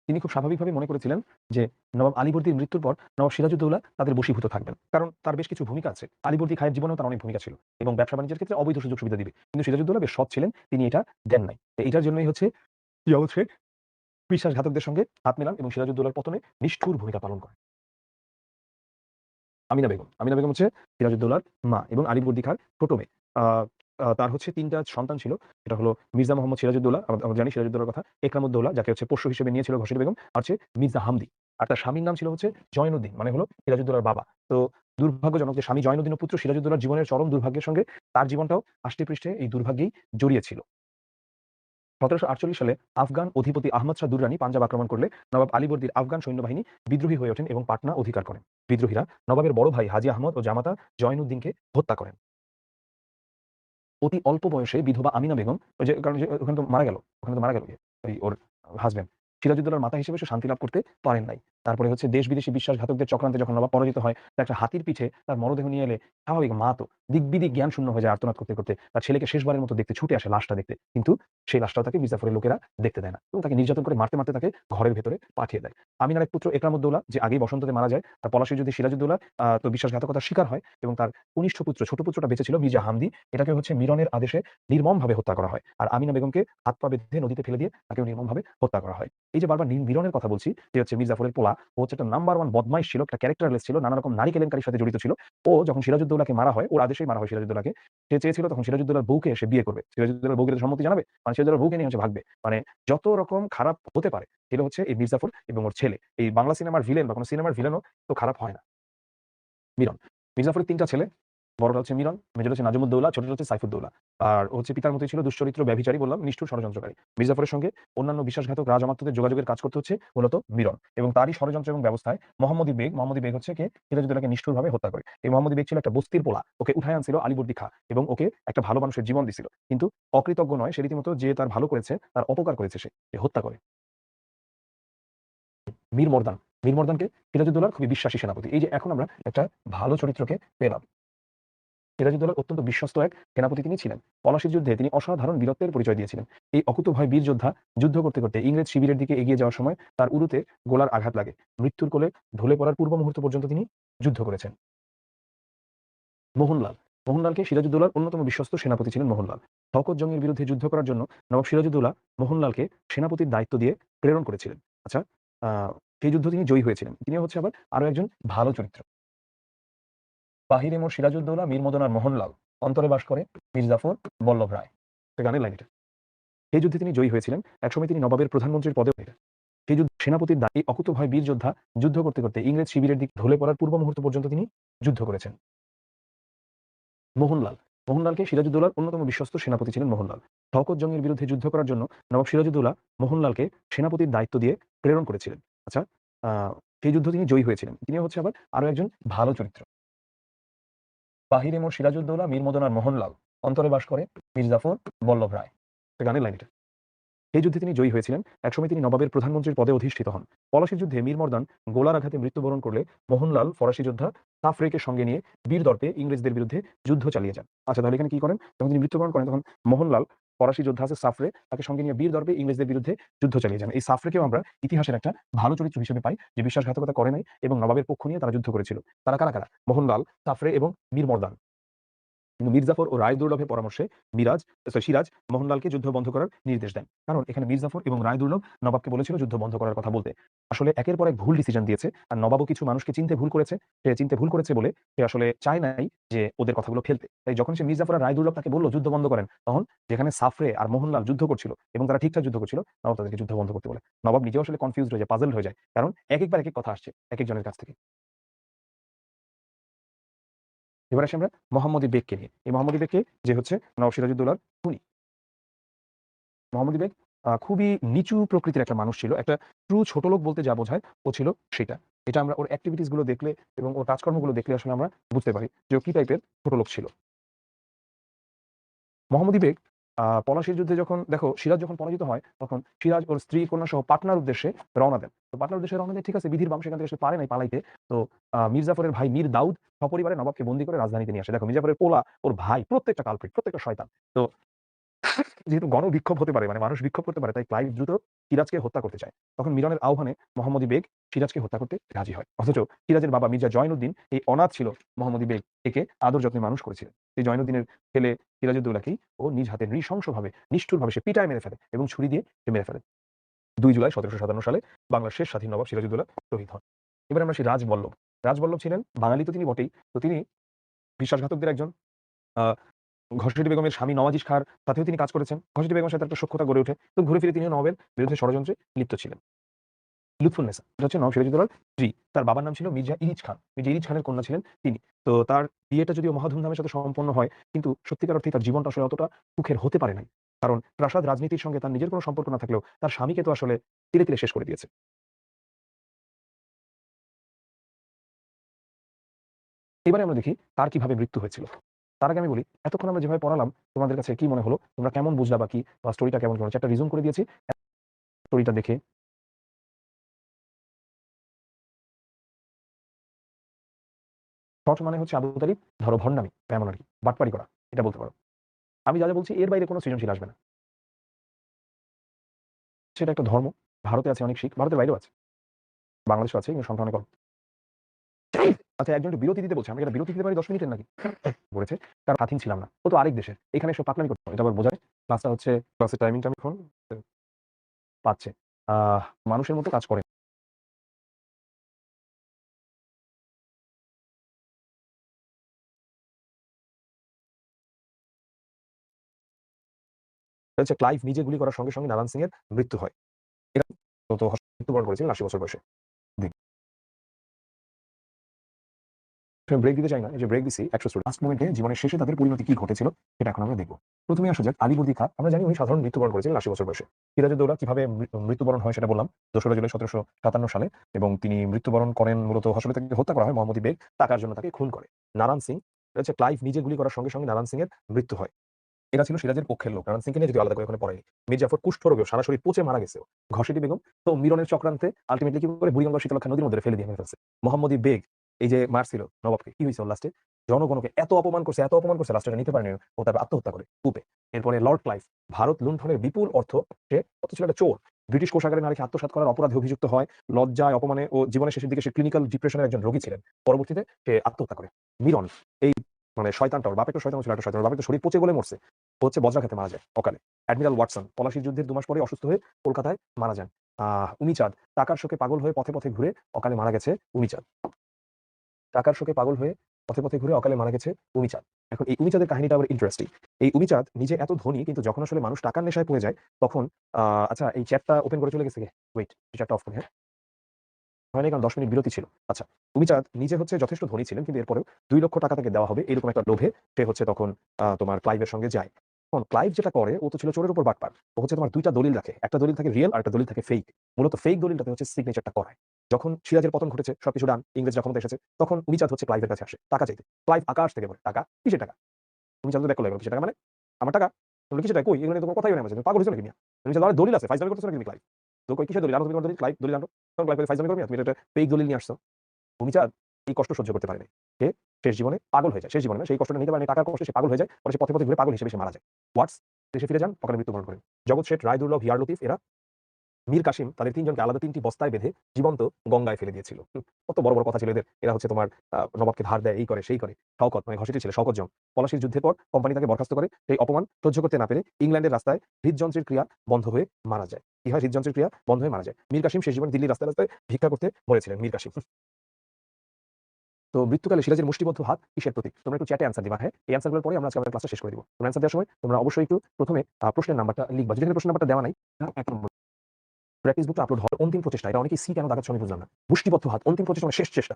তিনি খুব স্বাভাবিকভাবে মনে করেছিলেন যে নবাব আলীবর্দীর মৃত্যুর পর নবাব সিরাজউদ্দৌলা তাদের বশীভূত থাকবেন। কারণ তার বেশ কিছু ভূমিকা আছে। আলীবর্দী খাঁয়ের জীবনেও তার অনেক ভূমিকা ছিল এবং ব্যবসা-বাণিজ্যের ক্ষেত্রে অবৈধ সুযোগ সুবিধা দিবে। কিন্তু সিরাজউদ্দৌলা বেশ সৎ ছিলেন, তিনি এটা দেন নাই। তো এইটার জন্যই হচ্ছে জগৎ শেখ বিশ্বাসঘাতকদের সঙ্গে হাত মেলান এবং সিরাজউদ্দৌলার পতনে নিষ্ঠুর ভূমিকা পালন করেন। আমিনা বেগম। আমিনা বেগম হচ্ছে সিরাজউদ্দৌলার মা এবং আলীবর্দী খাঁর ছোট মেয়ে। আ আ তার হচ্ছে ৩ টা সন্তান ছিল। সেটা হলো মির্জা মোহাম্মদ সিরাজউদ্দৌলা, আমরা জানি সিরাজউদ্দৌলার কথা। একরামউদ্দৌলা যাকে হচ্ছে পোষ্য হিসেবে নিয়েছিল ঘসেটি বেগম, আর হচ্ছে মির্জা হামদি। আর তার স্বামীর নাম ছিল হচ্ছে জয়নুদ্দিন, মানে হলো সিরাজউদ্দৌলার বাবা। তো দুর্ভাগ্যজনক যে স্বামী জয়নুদ্দিন ও পুত্র সিরাজউদ্দৌলার জীবনের চরম দুর্ভাগ্যের সঙ্গে তার জীবনটাও আষ্টেপৃষ্ঠে এই দুর্ভাগ্যেই জড়িয়ে ছিল। ১৭৪৮ সালে আফগান অধিপতি আহমদ শাহ দুররানি পাঞ্জাব আক্রমণ করলে নবাব আলীবর্দীর আফগান সৈন্যবাহিনী বিদ্রোহী হয়ে ওঠেন এবং পাটনা অধিকার করেন। বিদ্রোহীরা নবাবের বড় ভাই হাজী আহমদ ও জামাতা জয়নুদ্দিনকে হত্যা করেন। অতি অল্প বয়সে বিধবা আমিনা বেগম ওই যে কারণ যে ওখানে তো মারা গেল। ওখানে তো মারা গেল ইয়ে, ওই ওর হাসব্যান্ড। সিরাজউদ্দৌলার মাতা হিসেবে সে শান্তি লাভ করতে পারেন নাই। তারপরে হচ্ছে দেশ-বিদেশি বিশ্বাসঘাতকদের চক্রান্তে যখন নবাব পরাজিত হয়, তো একটা হাতির পিঠে তার মরদেহ নিয়ে এলে স্বাভাবিক মা তো দিক-বিদিক জ্ঞান শূন্য হয়ে যায় আর্তনাদ করতে, করতে। তার ছেলেকে শেষবারের মতো দেখতে ছুটে আসে লাশটা দেখতে। কিন্তু সেই লাশটাও তাকে মির্জাফরের লোকেরা দেখতে দেয় না এবং তাকে নির্যাতন করে মারতে, মারতে তাকে ঘরের ভেতরে পাঠিয়ে দেয়। আমিনার এক পুত্র একরামউদ্দৌলা যে আগেই বসন্তে মারা যায়, তার পলাশী যুদ্ধে সিরাজউদ্দৌলা তো বিশ্বাসঘাতকতার শিকার হয় এবং তার কনিষ্ঠ পুত্র, ছোট পুত্রটা বেঁচে ছিল মির্জা হামদি। এটাকে হচ্ছে মিরনের আদেশে নির্মমভাবে হত্যা করা হয়। আর আমিনা বেগমকে হাত পা বেঁধে নদীতে ফেলে দিয়ে তাকেও নির্মমভাবে হত্যা করা হয়। এই যে বারবার মিরনের কথা বলছি, যে হচ্ছে মীর জাফরের পোলা, ও হচ্ছে একটা নাম্বার 1 বদমাইশ ছিল, একটা ক্যারেক্টারলেস ছিল, নানা রকম নারী কেলেঙ্কারির সাথে জড়িত ছিল। ও যখন সিরাজউদ্দৌলাকে মারা হয়, ওর আদেশেই মারা হয় সিরাজউদ্দৌলাকে। সে চেয়েছিল তখন সিরাজউদ্দৌলার বউকে সে বিয়ে করবে। সিরাজউদ্দৌলার বউকে তো সম্মতি জানাবে। মানে সিরাজউদ্দৌলার বউকে নিয়ে হচ্ছে ভাগবে। মানে যত রকম খারাপ হতে পারে, সেটা হচ্ছে এই মীর জাফর এবং ওর ছেলে। এই বাংলা সিনেমার ভিলেন বা কোন সিনেমার ভিলেনও তো খারাপ হয় না। মিরন। মীর জাফরের ৩ টা ছেলে। বড়টা হচ্ছে মিরন, মেজর হচ্ছে নাজিমুদ্দৌলা, ছোটটা হচ্ছে সাইফুদ্দৌলা। আর ও হচ্ছে পিতার মতোই ছিল দুশ্চরিত্র, ব্যভিচারী বললাম, নিষ্ঠুর ষড়যন্ত্রকারী। মীর জাফরের সঙ্গে অন্যান্য বিশ্বাসঘাতক রাজ-অমাত্যদের যোগাযোগের কাজ করতে হচ্ছে মূলত মিরন। এবং তারই ষড়যন্ত্র এবং ব্যবস্থায় মোহাম্মদী বেগ হচ্ছে কে সিরাজউদ্দৌলাকে নিষ্ঠুরভাবে হত্যা করে। এই মোহাম্মদী বেগ ছিল একটা বস্তির পোলা। ওকে উঠায় আনছিল আলীবর্দী খাঁ এবং ওকে একটা ভালো মানুষের জীবন দিছিল। কিন্তু অকৃতজ্ঞ নয়, সে রীতিমতো যে তার ভালো করেছে, তার অপকার করেছে সে হত্যা করে। মীর মর্দান মীরমর্দানকে সিরাজউদ্দৌলার খুবই বিশ্বাসী সেনাপতি। এই যে এখন আমরা একটা ভালো চরিত্রকে পেলাম। সিরাজউদ্দৌলার অত্যন্ত বিশ্বস্ত এক সেনাপতি তিনি ছিলেন। পলাশীর যুদ্ধে তিনি অসাধারণ বীরত্বের পরিচয় দিয়েছিলেন। এই অকুতোভয় বীর যোদ্ধা যুদ্ধ করতে করতে ইংরেজ শিবিরের দিকে এগিয়ে যাওয়ার সময় তার উরুতে গোলার আঘাত লাগে। মৃত্যুর কোলে ঢলে পড়ার পূর্ব মুহূর্ত পর্যন্ত তিনি যুদ্ধ করেছেন। মোহনলাল মোহনলালকে সিরাজউদ্দৌলার অন্যতম বিশ্বস্ত সেনাপতি ছিলেন মোহনলাল। শওকত জংয়ের বিরুদ্ধে যুদ্ধ করার জন্য নবাব সিরাজউদ্দৌলা মোহনলালকে সেনাপতির দায়িত্ব দিয়ে প্রেরণ করেছিলেন। আচ্ছা, সেই যুদ্ধ তিনি জয়ী হয়েছিলেন। তিনি হচ্ছে আবার আরো একজন ভালো চরিত্র। বাহিরে মোর সিরাজউদ্দৌলা মীর মদনার মোহনলাল, অন্তরে বাস করে মীর জাফর বল্লভ রায়। একটা গানের লাইন এটা। এই যুদ্ধে তিনি জয়ী হয়েছিলেন। একসময় তিনি নবাবের প্রধানমন্ত্রীর পদে ছিলেন। সেই যুদ্ধ সেনাপতির দায়ী অকুতোভয় বীর যোদ্ধা যুদ্ধ করতে করতে ইংরেজ শিবিরের দিকে ঢলে পড়ার পূর্ব মুহূর্ত পর্যন্ত তিনি যুদ্ধ করেছেন। মোহনলাল মোহনলালকে সিরাজউদ্দৌলার অন্যতম বিশ্বস্ত সেনাপতি ছিলেন মোহনলাল। শওকত জংয়ের বিরুদ্ধে যুদ্ধ করার জন্য নবাব সিরাজউদ্দৌলা মোহনলালকে সেনাপতির দায়িত্ব দিয়ে প্রেরণ করেছিলেন। আচ্ছা, সেই যুদ্ধ তিনি জয়ী হয়েছিলেন। তিনি হচ্ছে আবার আরো একজন ভালো চরিত্র। বাহিরে মোর সিরাজউদ্দৌলা মীর মদনার মোহনলাল, অন্তরে বাস করে মীর জাফর বল্লভ রায়। একটা গানের লাইন এটা। এই যুদ্ধে তিনি জয়ী হয়েছিলেন। একসময় তিনি নবাবের প্রধানমন্ত্রীর পদে অধিষ্ঠিত হন। পলাশীর যুদ্ধে মীর মর্দান গোলার আঘাতে মৃত্যুবরণ করলে মোহনলাল ফরাসি যোদ্ধা সাফরেকে সঙ্গে নিয়ে বীর দর্পে ইংরেজদের বিরুদ্ধে যুদ্ধ চালিয়ে যান। আচ্ছা, তাহলে এখানে কি করেন? যখন তিনি মৃত্যুবরণ করেন তখন মোহনলাল ফরাসি যোদ্ধা আছে সাফরে, তাকে সঙ্গে নিয়ে বীর দর্পে ইংরেজদের বিরুদ্ধে যুদ্ধ চালিয়ে যান। এই সাফরেকেও আমরা ইতিহাসের একটা ভালো চরিত্র হিসেবে পাই, যে বিশ্বাসঘাতকতা করে নাই এবং নবাবের পক্ষ নিয়ে তারা যুদ্ধ করেছিল। তারা কারা কারা? মোহনলাল, সাফরে এবং মীর মর্দান। কিন্তু মীর জাফর ও রায়দুর্লভের পরামর্শে সিরাজ মোহনলালকে যুদ্ধ বন্ধ করার নির্দেশ দেন। কারণ এখানে মীর জাফর এবং রায়দুর্লভ নবাবকে বলেছিল যুদ্ধ বন্ধ করার কথা বলতে। আসলে একের পর এক ভুল ডিসিশন দিয়েছে। আর নবাবও কিছু মানুষকে চিনতে ভুল করেছে। সে চিনতে ভুল করেছে বলে সে আসলে চায় নাই যে ওদের কথাগুলো ফেলতে। তাই যখন সে মীর জাফর আর রায়দুর্লভ তাকে বলল যুদ্ধ বন্ধ করেন, তখন যেখানে সাফরে আর মোহনলাল যুদ্ধ করছিল এবং তারা ঠিকঠাক যুদ্ধ করছিল, নবাব তাদেরকে যুদ্ধ বন্ধ করতে বলে। নবাব নিজেও আসলে কনফিউজড হয়ে যায়, পাজলড হয়ে যায়। কারণ একেকবার একেক কথা আসছে একেকজনের কাছ থেকে। এবার আসি আমরা মোহাম্মদী বেগকে নিয়ে। এই মোহাম্মদী বেগকে যে হচ্ছে নবাব সিরাজউদ্দৌলার খুনি। মোহাম্মদী বেগ খুবই নিচু প্রকৃতির একটা মানুষ ছিল। একটা ট্রু ছোট লোক বলতে যা বোঝায় ও ছিল সেটা। এটা আমরা ওর এক্টিভিটিস গুলো দেখলে এবং ওর কাজকর্মগুলো দেখলে আসলে আমরা বুঝতে পারি যে ও কি টাইপের ছোট লোক ছিল। মোহাম্মদী বেগ পলাশীর যুদ্ধে যখন দেখো সিরাজ যখন পরাজিত হয় তখন সিরাজ ওর স্ত্রী কন্যা সহ পাটনার উদ্দেশ্যে রওনা দেন। তো পাটনার উদ্দেশ্যে রওনা দেন, ঠিক আছে, বিধির বাম সেখান থেকে সে পারে নাই পালাইতে। তো মীর জাফরের ভাই মীর দাউদ সপরিবারে নবাবকে বন্দী করে রাজধানীতে নিয়ে আসে। দেখো, মীর জাফরের পোলা ওর ভাই প্রত্যেকটা কালপ্রিট, প্রত্যেকটা শয়তান। তো যেহেতু গণবিক্ষোভ হতে পারে, মানে মানুষ বিক্ষোভ করতে পারে, তাই ক্লাইভ দ্রুত সিরাজকে হত্যা করতে চায়। তখন মিলনের আহ্বানে মোহাম্মদী বেগ সিরাজকে হত্যা করতে রাজি হয়। অথচ সিরাজের বাবা মির্জা জয়নুদ্দিন এই অনাথ ছিল মোহাম্মদী বেগ একে আদর যত্নে মানুষ করেছিলেন। এই জয়নুদ্দিনের ছেলে সিরাজউদ্দৌলাকেই ও নিজ হাতে নৃশংসভাবে নিষ্ঠুরভাবে সে পিটায় মেরে ফেলে এবং ছুরি দিয়ে সে মেরে ফেলে। ২ জুলাই ১৭৫৭ সালে বাংলার শেষ স্বাধীন নবাব সিরাজউদ্দৌলা শহীদ হন। এবার আমরা আসি রাজবল্লভ। রাজবল্লভ ছিলেন বাঙালি তো তিনি বটেই। তো তিনি বিশ্বাসঘাতকদের একজন। আ ঘসেটি বেগমের স্বামী নওয়াজিশ খাঁর সাথেও তিনি কাজ করেছেন। ঘসেটি বেগমের সাথে একটা সখ্যতা গড়ে ওঠে। তো ঘুরে ফিরে তিনিও নবাবের বিরুদ্ধে ষড়যন্ত্রে লিপ্ত ছিলেন। লুৎফুন্নেসা, এটা হচ্ছে নবাব সিরাজউদ্দৌলার স্ত্রী। তার বাবার নাম ছিল মির্জা ইরিচ খান। মির্জা ইরিচ খানের কন্যা ছিলেন তিনি। তো তার বিয়েটা যদিও মহা ধুমধামের সাথে সম্পন্ন হয়, কিন্তু সত্যিকার অর্থেই তার জীবনটা আসলে অতটা সুখের হতে পারে নাই। কারণ প্রাসাদ রাজনীতির সঙ্গে তার নিজের কোনো সম্পর্ক না থাকলেও তার স্বামীকে তো আসলে তিলে, তিলে শেষ করে দিয়েছে। এবারে আমরা দেখি তার কিভাবে মৃত্যু হয়েছিল। তার আগে আমি বলি, এতক্ষণ আমরা যেভাবে পড়ালাম তোমাদের কাছে কি মনে হলো? তোমরা কেমন বুঝলা বা কি বা স্টোরিটা কেমন মনে হচ্ছে? একটা রিজুম করে দিয়েছি। স্টোরিটা দেখে শর্ট মানে হচ্ছে আবু তালিব ধরো ভন্ডামি বা এমন আরকি। বাটপারি করা। এটা বলতে পারো। আমি যা, যা বলছি এর বাইরে কোনো সৃজনশীল আসবে না। সেটা একটা ধর্ম। ভারতে আছে অনেক শিখ। ভারতের বাইরেও আছে। বাংলাদেশেও আছে। কিন্তু সংখ্যা অনেক কম। আচ্ছা, একজন একটু বিরতি দিতে বলছে। আমরা কি একটা বিরতি দিতে পারি ১০ মিনিটের নাকি? বলেছে। কারণ স্বাধীন ছিলাম না। ও তো আরেক দেশের। এখানে এসে পাকনামি করতে হবে। এটা আবার বোঝায়। ক্লাসটা হচ্ছে ক্লাসের টাইমিংটা আমি এখন পাচ্ছে। আহ মানুষের মতো কাজ করে। হচ্ছে ক্লাইভ নিজে গুলি করার সঙ্গে, সঙ্গে নারায়ণ সিং এর মৃত্যু হয়। এরা তো মৃত্যুবরণ করেছিলেন ৮০ বছর বয়সে। ব্রেক দিতে চাই না। এই যে ব্রেক দিছি ১০০ স্টুডেন্ট। লাস্ট মোমেন্টে জীবনের শেষে তাদের পরিণতি কি ঘটেছিল সেটা এখন আমরা দেখব। প্রথমে আসা যাক আলীবর্দী খাঁ। আমরা জানি উনি সাধারণ মৃত্যুবরণ করেছিলেন ৮০ বছর বয়সে। সিরাজউদ্দৌলা কিভাবে মৃত্যুবরণ হয় সেটা বললাম। ২রা জুলাই ১৭৫৭ সালে এবং তিনি মৃত্যুবরণ করেন মূলত আসলে তাকে হত্যা করা হয় মোহাম্মদী বেগ টাকার জন্য তাকে খুন করে। নারায়ণ সিং, এটা হচ্ছে ক্লাইভ নিজে গুলি করার সঙ্গে, সঙ্গে নারায়ণ সিং এর মৃত্যু হয়। এরা ছিল সিরাজের পক্ষের লোক। নারায়ণ সিংকে নিয়ে যদিও আলাদা করে ওখানে পড়ায়নি। মীর জাফর কুষ্ঠরোগে সারা শরীর পচে মারা গেছে। ঘসেটি বেগম তো মিরনের চক্রান্তে আল্টিমেটলি কি করে বুড়িগঙ্গা শীতলক্ষা নদীর মধ্যে ফেলে দিয়ে মেরে ফেলছে। মোহাম্মদী বেগ এই যে মারছিল নবাবকে, কি হইছে ওর লাস্টে? জনগণকে এত অপমান করছে লাস্টে এটা নিতে পারেনি। ও তারপর আত্মহত্যা করে কূপে। এরপরে লর্ড ক্লাইভ ভারত লুণ্ঠনের বিপুল অর্থ, সে অত ছিল একটা চোর। ব্রিটিশ কোষাগারে না রেখে আত্মসাৎ করার অপরাধে অভিযুক্ত হয়। লজ্জায়, অপমানে ও জীবনের শেষের দিকে সে ক্লিনিক্যাল ডিপ্রেশনের একজন রোগী ছিলেন। পরবর্তীতে সে আত্মহত্যা করে। মিরন এই মানে শয়তানটা, ওর বাপের তো শয়তান ছিল, একটা শয়তান। ওর বাপের তো শরীর পচে গলে মরছে। ও হচ্ছে বজ্রাঘাতে মারা যায় অকালে। অ্যাডমিরাল ওয়াটসন পলাশির যুদ্ধের ২ মাস পরে অসুস্থ হয়ে কলকাতায় মারা যান। উমিচাঁদ টাকার শোকে পাগল হয়ে পথে, পথে ঘুরে অকালে মারা গেছে উমিচাঁদ। টাকার শোকে পাগল হয়ে পথে, পথে ঘুরে অকালে মারা গেছে উমিচাঁদ। এখন এই উমিচাঁদের কাহিনীটা আবার ইন্টারেস্টিং। এই উমিচাঁদ নিজে এত ধনী, কিন্তু যখন আসলে মানুষ টাকার নেশায় পড়ে যায় তখন আচ্ছা এই চ্যাটটা ওপেন করে চলে গেছে গে। ওয়েট, চ্যাটটা অফ করি, হ্যাঁ? হয় নাই কারণ ১০ মিনিট বিরতি ছিল। আচ্ছা, উমিচাঁদ নিজে হচ্ছে যথেষ্ট ধনী ছিলেন, কিন্তু এরপরেও ৳২,০০,০০০ তাকে দেওয়া হবে এরকম একটা লোভে সে হচ্ছে তখন তোমার ক্লাইভের সঙ্গে যায়। এখন ক্লাইভ যেটা করে, ও তো ছিল চোরের উপর বাটপার। ও হচ্ছে তোমার ২ টা দলিল রাখে। একটা দলিল থাকে রিয়াল আর একটা দলিল থাকে ফেক। মূলত ফেক দলিলটাতে হচ্ছে সিগনেচারটা করায়। যখন সিরাজের পতন ঘটেছে, সবকিছু ডান, ইংরেজরা ক্ষমতায় এসেছে, তখন উমিচাঁদ হচ্ছে ক্লাইভের কাছে আসে টাকা চাইতে। ক্লাইভ আকাশ থেকে বলে, "টাকা? কিসের টাকা?" উমিচাঁদ তো ব্যাক করলো, "কিসের টাকা মানে? আমার টাকা?" বলল, "কিসের টাকা? কই? এগুলো নিয়ে তো কোনো কথাই হয় না আমার সাথে। পাগল হইছো নাকি মিয়া?" উমিচাঁদ, "আরে দলিল আছে, ফাইজলামি করতেছো নাকি তুমি ক্লাইভ?" তো কই, "কিসের দলিল? আনো তুমি তোমার দলিল।" ক্লাইভ, "দলিল আনো।" তখন ক্লাইভ বলে, "ফাইজলামি করো মিয়া? তুমি এটা একটা ফেক দলিল নিয়ে আসছো।" অভিজাত এই কষ্ট সহ্য করতে পারে নাই। সে শেষ জীবনে পাগল হয়ে যায়। শেষ জীবনে না, সেই কষ্টটা নিতে পারেনি, টাকার কষ্টে সে পাগল হয়ে যায়। পরে সে পথে, পথে ঘুরে পাগল হিসেবে সে মারা যায়। ওয়াটস দেশে ফিরে যান, অকালে মৃত্যুবরণ করেন। জগৎ শেঠ, রায় দুর্লভ, হিয়ার লতিফ এরা মীর কাসিম তাদের ৩ জনকে আলাদা ৩ টি বস্তায় বেঁধে জীবন্ত গঙ্গায় ফেলে দিয়েছিল। কত বড়, বড় কথা ছিল এদের। এরা হচ্ছে তোমার নবাবকে ধার দেয়, এই করে, সেই করে। শওকত মানে ঘসেটি ছিল, শওকত জং। পলাশির যুদ্ধের পর কোম্পানি তাকে বরখাস্ত করে। সেই অপমান সহ্য করতে না পেরে ইংল্যান্ডের রাস্তায় হৃদযন্ত্রের ক্রিয়া বন্ধ হয়ে মারা যায়। কি হয়? হৃদযন্ত্রের ক্রিয়া বন্ধ হয়ে মারা যায়। মীর কাসিম শেষ জীবনে দিল্লির রাস্তায়, রাস্তায় ভিক্ষা করতে মরেছিলেন মীর কাসিম। তো মৃত্যুকালে সিরাজের মুষ্টিবদ্ধ হাত কিসের প্রতীক? তোমরা একটু চ্যাটে অ্যান্সার দিবা, হ্যাঁ? এই অ্যান্সার গুলোর পরে আমরা আজকে আমাদের ক্লাসটা শেষ করে দিব। তোমরা অ্যান্সার দেওয়ার সময় তোমরা অবশ্যই একটু ১ম এ প্রশ্নের নাম্বারটা লিখবা। যদি এখানে প্রশ্নের নাম্বারটা দেওয়া নাই, ১ নম্বর প্র্যাকটিস বুকটা আপলোড হওয়ার অন্তিম প্রচেষ্টা। এটা অনেকেই সি কেন দাগাচ্ছ আমি বুঝলাম না। মুষ্টিবদ্ধ হাত, অন্তিম প্রচেষ্টা মানে শেষ চেষ্টা।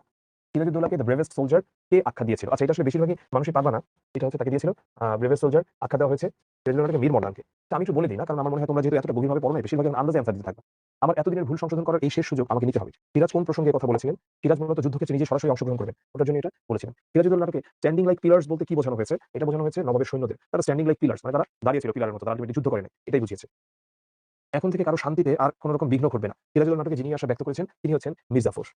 সিরাজউদ্দৌলাকে দ্য ব্রেভেস্ট সোলজার কে আখ্যা দিয়েছিল? আচ্ছা, এটা আসলে বেশিরভাগই মানুষই পারবা না। এটা হচ্ছে তাকে দিয়েছিল ব্রেভেস্ট সোলজার আখ্যা দেওয়া হয়েছে সিরাজউদ্দৌলাকে মীর মর্দানকে। তো আমি একটু বলে দিই না, কারণ আমার মনে হয় তোমরা যেহেতু এতটা গভীরভাবে পড়ো নাই, বেশিরভাগই আন্দাজে অ্যান্সার দিতে থাকবা। আমার এতদিনের ভুল সংশোধন করার এই শেষ সুযোগ আমাকে নিতে হবে। সিরাজ কোন প্রসঙ্গে কথা বলেছিলেন? সিরাজ মূলত যুদ্ধক্ষেত্রে নিজে সরাসরি অংশগ্রহণ করবেন। ওটার জন্য এটা বলেছিলেন। সিরাজউদ্দৌলাকে স্ট্যান্ডিং লাইক পিলার্স বলতে কি বোঝানো হয়েছে? এটা বোঝানো হয়েছে নবাবের সৈন্যদের। তারা স্ট্যান্ডিং লাইক পিলার্স মানে তারা দাঁড়িয়ে ছিল পিলারের মতো। তারা আলটিমেটলি যুদ্ধ করে নাই। এটাই বুঝিয়েছে। এখন থেকে কারো শান্তিতে আর কোন রকম বিঘ্ন ঘটবে না। সিরাজউদ্দৌলা নাটকে যিনি আশা ব্যক্ত করেছেন তিনি হচ্ছেন মীর জাফর।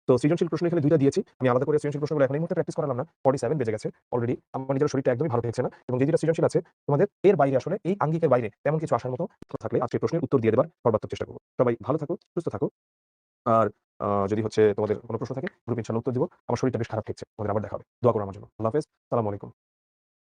তো সৃজনশীল প্রশ্ন এখানে ২ টা দিয়েছি। আমি আলাদা করে সৃজনশীল প্রশ্নগুলো এখন এই মুহূর্তে প্র্যাকটিস করালাম না। 47 বেজে গেছে অলরেডি। আমার নিজের শরীরটা একদমই ভালো ঠেকছে না। এবং যে ২ টা সৃজনশীল আছে, তোমাদের এর বাইরে আসলে এই আঙ্গিকের বাইরে তেমন কিছু আসার মতো থাকলে আজকের প্রশ্নের উত্তর দিয়ে দেবার সর্বাত্মক চেষ্টা করব। সবাই ভালো থাকো, সুস্থ থাকো। আর যদি হচ্ছে তোমাদের কোন প্রশ্ন থাকে গ্রুপে ইনশাআল্লাহ উত্তর দিব। আমার শরীরটা বেশ খারাপ ঠেকছে। আমাদের আবার দেখা হবে। দোয়া করো আমার জন্য। আল্লাহ হাফেজ। সালামু আলাইকুম।